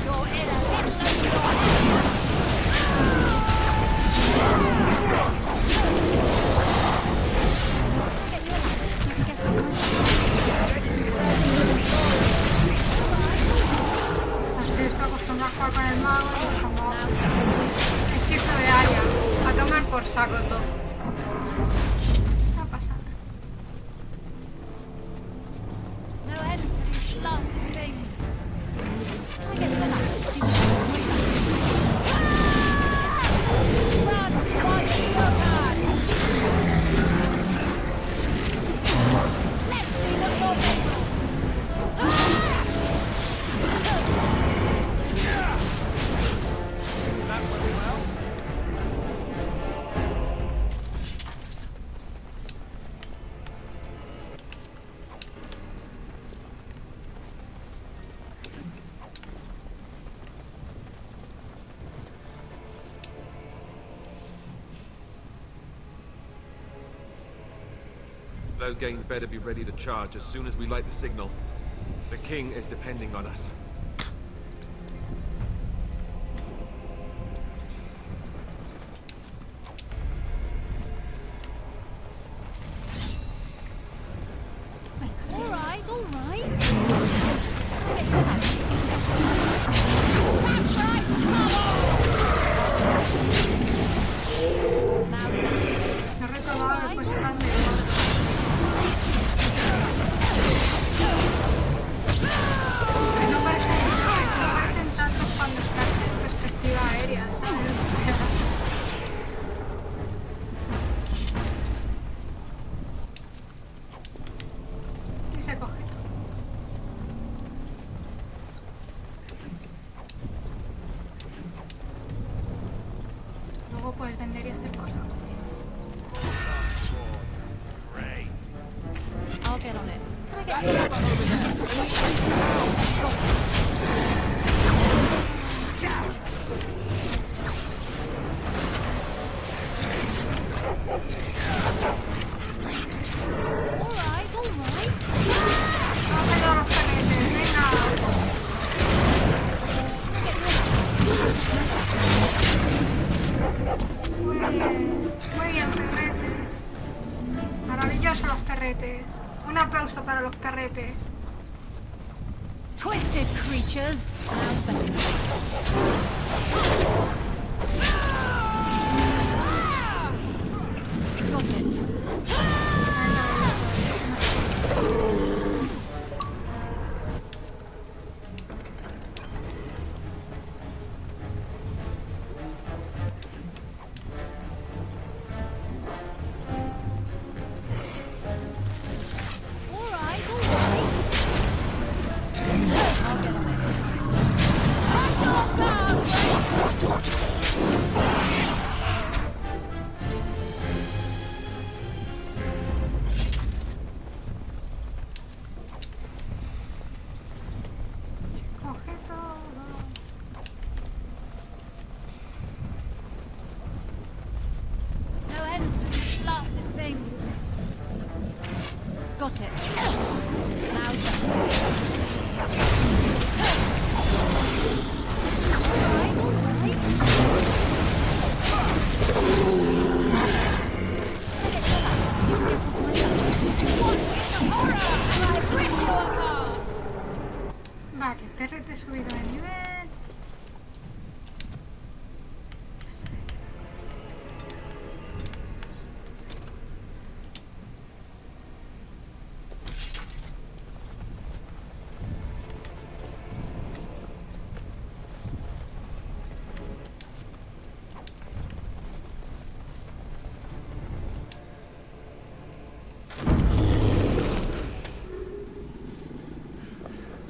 You're in a little Estoy acostumbrada a jugar con el mago y es como... Hechizo de Aya. A tomar por saco todo. No pasa nada. No end to these blasted things. I get relaxed. Run while you still can. Let's see what you're made of. That went well. Loghain better be ready to charge as soon as we light the signal. The king is depending on us. All right, all right. That's right, come on! Now No recordaba que fuese tan de... No parecen tantos cuando estás en perspectiva aérea, ¿sabes? Y se coge todo. Luego puedes vender y hacer cosas. I'll get on it. Can I get all right, all right. Vamos a llevar los paneles, venga. Muy bien, perretes. Maravilloso los perretes. Un aplauso para los perretes. Twisted creatures. Got it. All right, all right. I'll get on it. Back off, guard! he subido de nivel.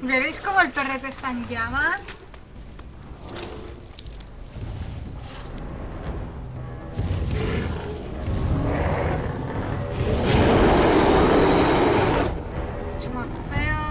¿Veréis cómo el torrete está en llamas? Mucho más feo.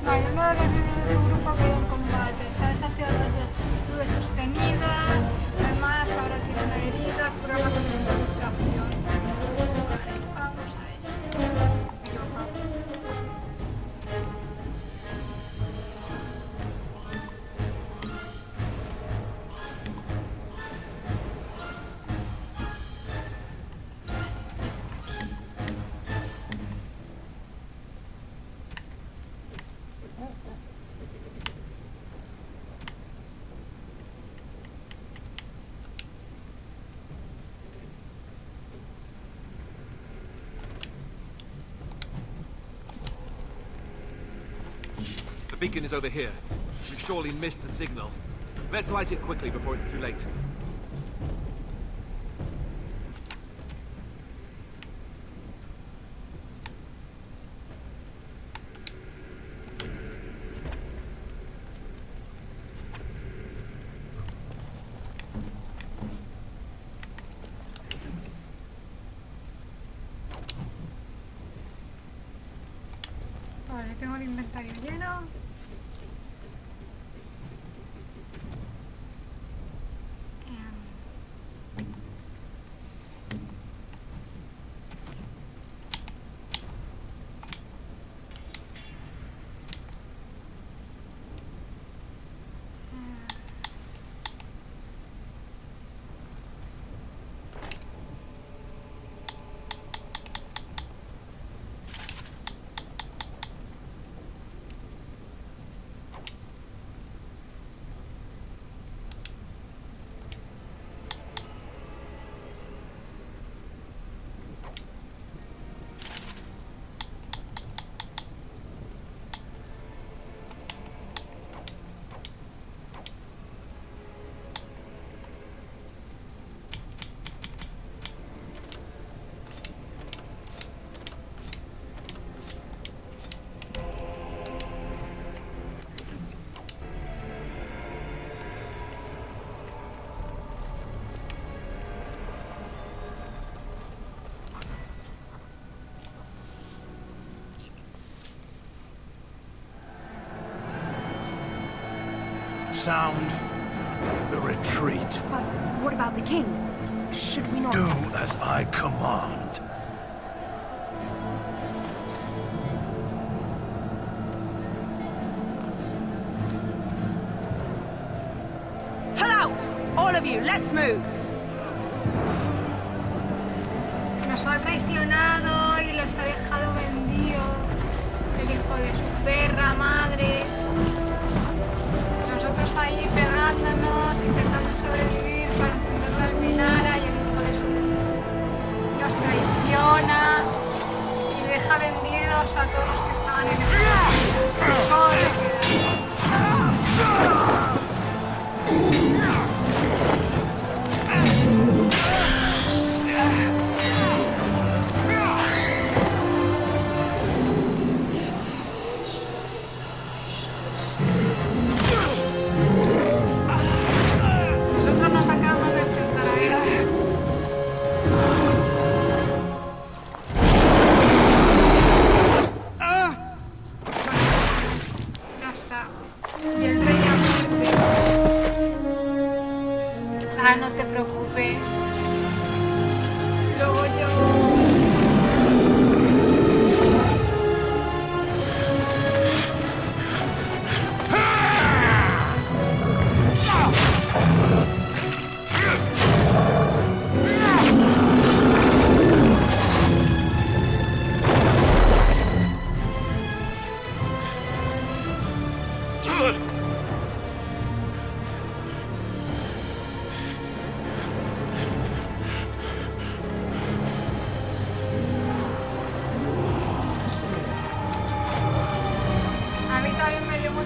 Vale, uno de los miembros de tu grupo quedó en combate. Se ha desactivado todas las actitudes sostenidas. Además, ahora tiene una herida. Curarla con recuperación. Vale, vamos a ello. The beacon is over here. We've surely missed the signal. Let's light it quickly before it's too late. Vale, tengo el inventario lleno. Sound the retreat. But what about the king? Should we not... Do as I command. Pull out! All of you, let's move! Nos ha traicionado y los ha dejado vendidos. El hijo de su perra madre. Nosotros ahí pegándonos, intentando sobrevivir para encender la almenara y el hijo de su nos traiciona y deja vendidos a todos los que estaban en ese nosotros nos acabamos de enfrentar a él.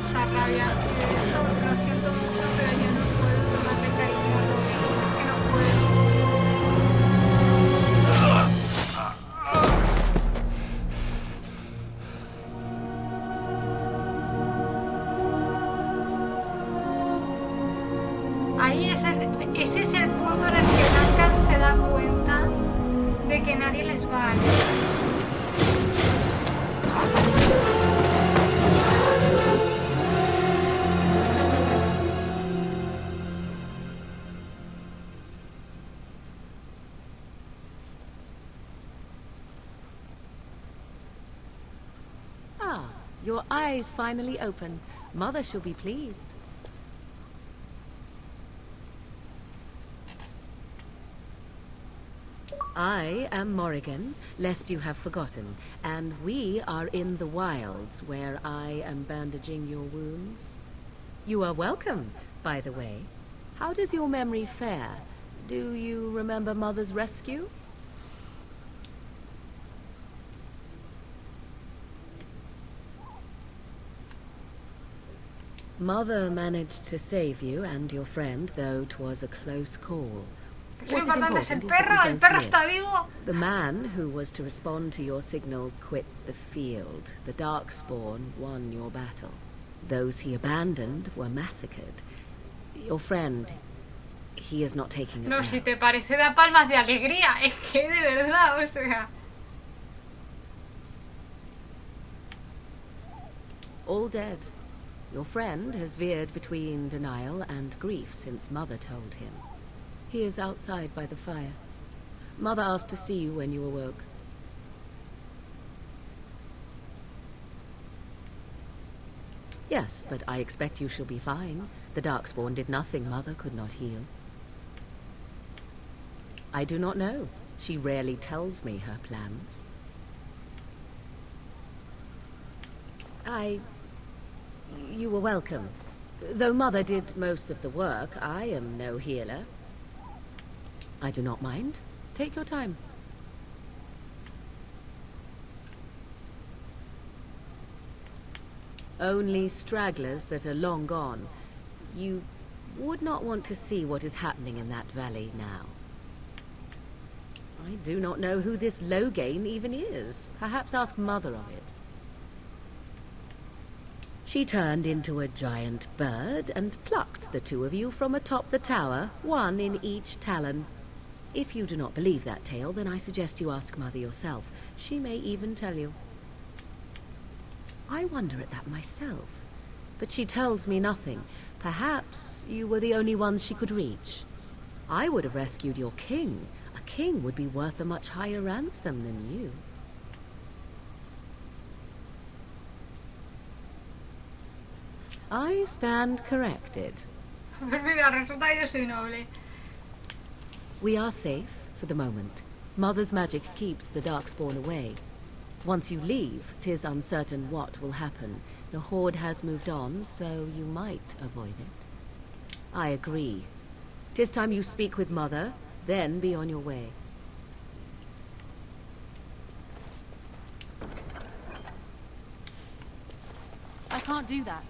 mucha rabia. De hecho, lo siento mucho, pero yo no puedo tomarle cariño a Robin. Es que no puedo. Ahí ese es el punto en el que Duncan se da cuenta de que nadie les va a ayudar. Ah, your eyes finally open. Mother shall be pleased. I am Origen, lest you have forgotten, and we are in the wilds where I am bandaging your wounds. You are welcome, by the way. How does your memory fare? Do you remember Mother's rescue? Mother managed to save you and your friend, though 'twas a close call. Lo importante es el perro está vivo. The man who was to respond to your signal quit the field. The Darkspawn won your battle. Those he abandoned were massacred. Your friend, he is not taking it No, well. si te parece da palmas de alegría, es que de verdad, o sea. All dead. Your friend has veered between denial and grief since Mother told him. He is outside by the fire. Mother asked to see you when you awoke. Yes, but I expect you shall be fine. The Darkspawn did nothing Mother could not heal. I do not know. She rarely tells me her plans. You were welcome. Though Mother did most of the work, I am no healer. I do not mind. Take your time. Only stragglers that are long gone. You would not want to see what is happening in that valley now. I do not know who this Loghain even is. Perhaps ask Mother of it. She turned into a giant bird and plucked the two of you from atop the tower, one in each talon. If you do not believe that tale, then I suggest you ask Mother yourself. She may even tell you. I wonder at that myself, but she tells me nothing. Perhaps you were the only ones she could reach. I would have rescued your king. A king would be worth a much higher ransom than you. I stand corrected. Mira, resulta que yo soy noble. We are safe for the moment. Mother's magic keeps the Darkspawn away. Once you leave, 'tis uncertain what will happen. The Horde has moved on, so you might avoid it. I agree. 'Tis time you speak with Mother, then be on your way. I can't do that.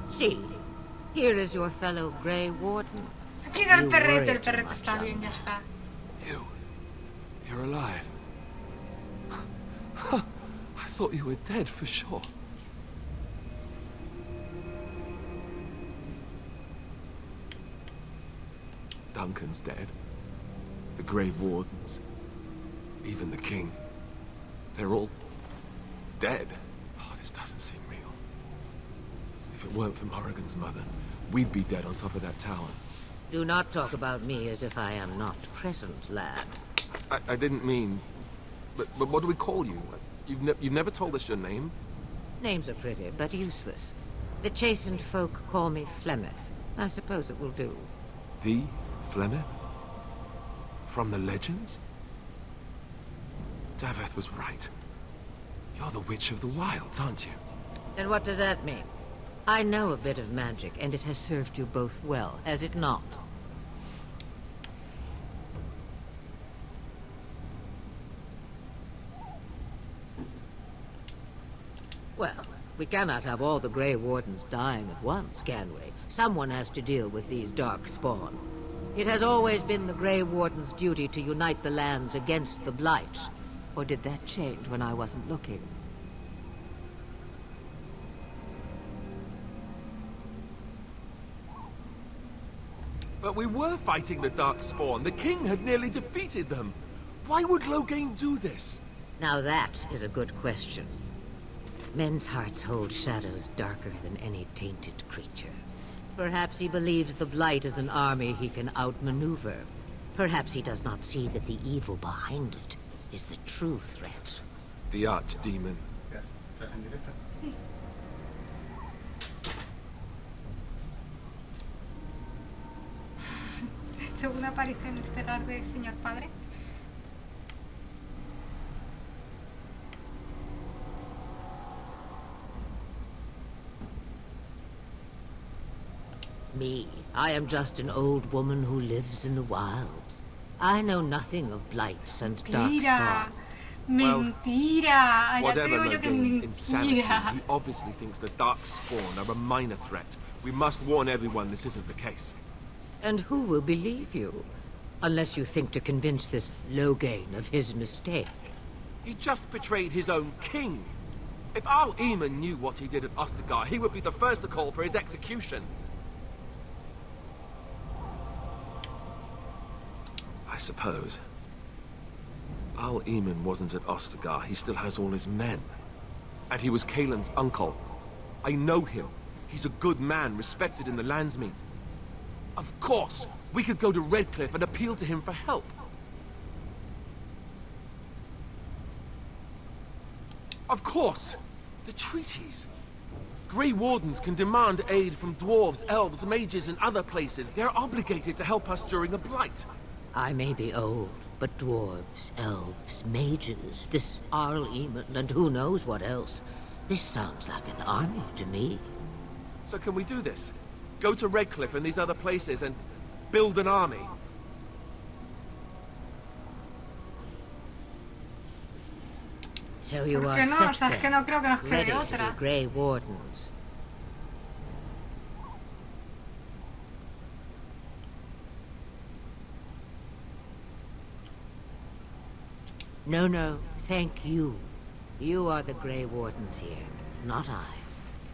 See, here is your fellow Grey Warden. Mira el perrete está bien, ya está. You're alive. I thought you were dead for sure. Duncan's dead. The Grey Wardens. Even the King. They're all dead. Oh, this doesn't seem real. If it weren't for Morrigan's mother, we'd be dead on top of that tower. Do not talk about me as if I am not present, lad. I didn't mean... But what do we call you? You've never told us your name? Names are pretty, but useless. The chastened folk call me Flemeth. I suppose it will do. The Flemeth? From the legends? Daveth was right. You're the Witch of the Wilds, aren't you? And what does that mean? I know a bit of magic, and it has served you both well, has it not? We cannot have all the Grey Wardens dying at once, can we? Someone has to deal with these dark spawn. It has always been the Grey Warden's duty to unite the lands against the Blight. Or did that change when I wasn't looking? But we were fighting the Darkspawn. The king had nearly defeated them. Why would Loghain do this? Now that is a good question. Men's hearts hold shadows darker than any tainted creature. Perhaps he believes the Blight is an army he can outmaneuver. Perhaps he does not see that the evil behind it is the true threat. The Archdemon. Segunda aparición estelar de Señor Padre. Me, I am just an old woman who lives in the wilds. I know nothing of blights and Mentira. darkspawn. Mentira. Ya te Whatever digo yo que es Loghain's insanity, mentira. he obviously thinks the Darkspawn are a minor threat. We must warn everyone this isn't the case. And who will believe you? Unless you think to convince this Loghain of his mistake. He just betrayed his own king. If Al Eamon knew what he did at Ostagar, he would be the first to call for his execution. I suppose. Al Eamon wasn't at Ostagar. He still has all his men. And he was Kaelin's uncle. I know him. He's a good man, respected in the Landsmeet. Of course, we could go to Redcliffe and appeal to him for help. Of course! The treaties. Grey Wardens can demand aid from dwarves, elves, mages, and other places. They're obligated to help us during a blight. I may be old, but dwarves, elves, mages, this Arl Eamon, and who knows what else. This sounds like an army to me. So can we do this? Go to Redcliffe and these other places and build an army? So you ¿Por are qué no? O sea, set es que no creo que nos then, quede ready to otra. be Grey Wardens. No, no, thank you. You are the Grey Wardens here, not I.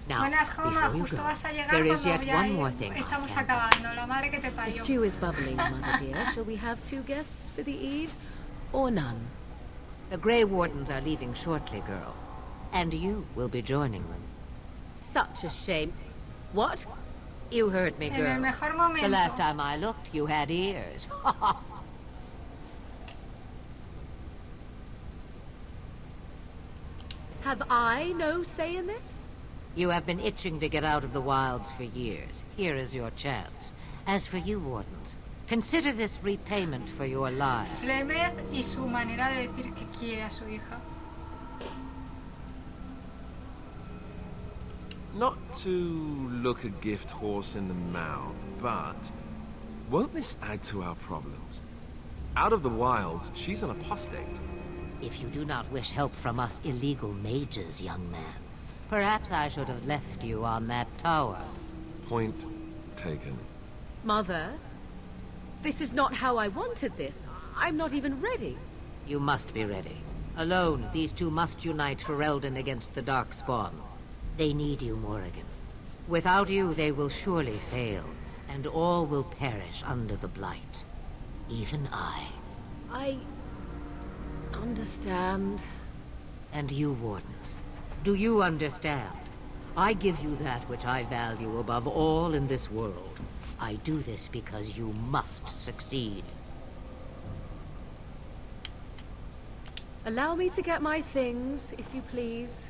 Now, Buenas, Joma, before you justo go, vas a llegar there is cuando yet ya one more thing. estamos acabando. La madre que te The parió. stew is bubbling, Mother dear. Shall we have 2 guests for the eve? Or none? The Grey Wardens are leaving shortly, girl. And you will be joining them. Such a shame. What? You heard me, En girl. el mejor momento. The last time I looked, you had ears. Have I no say in this? You have been itching to get out of the wilds for years. Here is your chance. As for you, Wardens, consider this repayment for your lives. Flemeth y su manera de decir que quiere a su hija. Not to look a gift horse in the mouth, but won't this add to our problems? Out of the wilds, she's an apostate. If you do not wish help from us illegal mages, young man, perhaps I should have left you on that tower. Point taken. Mother, this is not how I wanted this. I'm not even ready. You must be ready. Alone, these two must unite Ferelden against the Darkspawn. They need you, Morrigan. Without you, they will surely fail, and all will perish under the Blight. Even I. I understand. And you, Wardens, do you understand? I give you that which I value above all in this world. I do this because you must succeed. Allow me to get my things, if you please.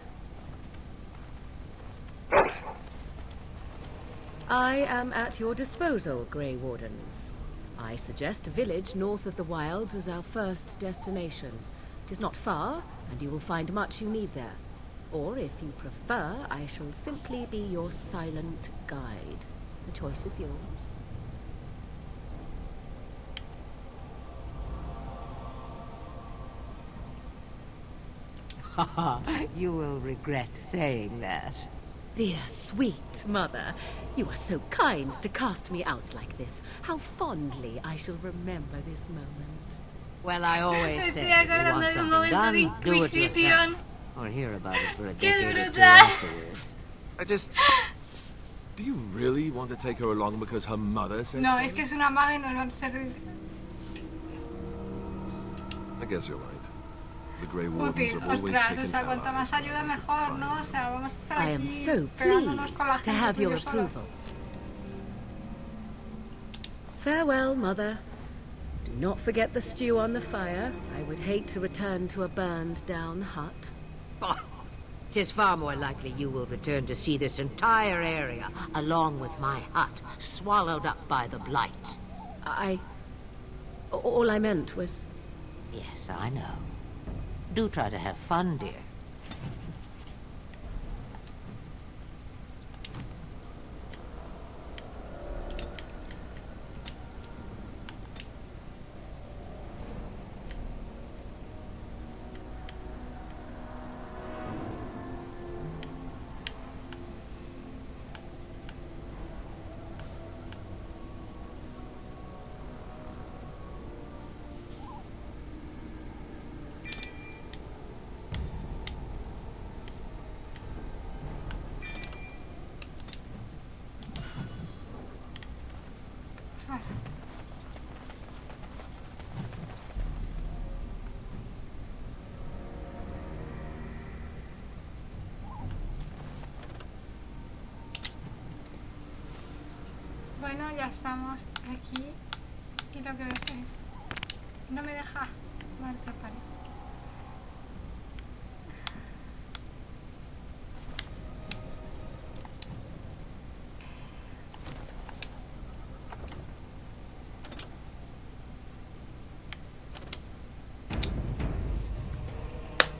I am at your disposal, Grey Wardens. I suggest a village north of the wilds as our first destination. It is not far, and you will find much you need there. Or, if you prefer, I shall simply be your silent guide. The choice is yours. You will regret saying that. Dear, sweet mother, you are so kind to cast me out like this. How fondly I shall remember this moment. Well, I always say, Estoy if you want acordando de un something momento de done, do it yourself. Inquisición. Or hear about it for a ¡Qué decade or two brutal! afterwards. I just... Do you really want to take her along because her mother says No, so? es que es una maga y nos va a servir I guess you're right. The Grey Wardens útil. have always Ostras, o taken sea, cuanto allies. más ayuda mejor, ¿no? O sea, vamos a estar I am aquí so pegándonos con la pleased to gente have tú y your yo solos. approval. Farewell, mother. Do not forget the stew on the fire. I would hate to return to a burned-down hut. Tis far more likely you will return to see this entire area, along with my hut, swallowed up by the blight. All I meant was... Yes, I know. Do try to have fun, dear. Bueno, ya estamos aquí y lo que ves es... No me deja... Vale, vale.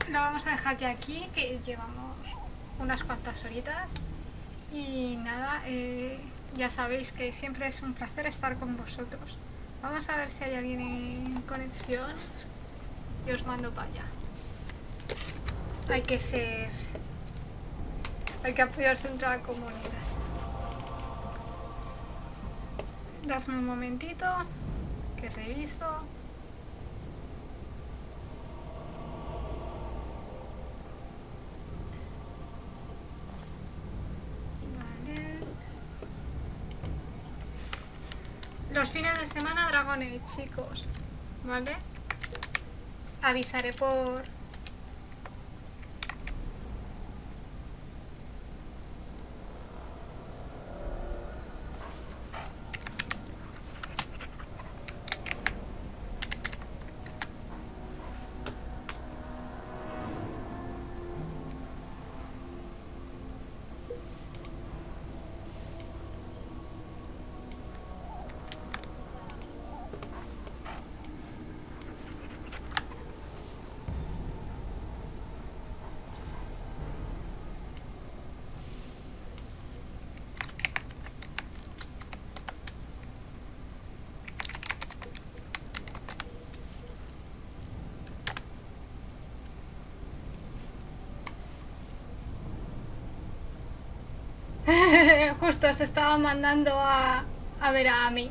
Lo vamos a dejar ya aquí, que llevamos unas cuantas horitas. Y nada, ya sabéis que siempre es un placer estar con vosotros. Vamos a ver si hay alguien en conexión y os mando para allá. Hay que ser... Hay que apoyarse entre las comunidades. Dadme un momentito, que reviso. Los fines de semana Dragon Age, chicos, ¿vale? Avisaré por... Justo se estaba mandando a ver a Ami.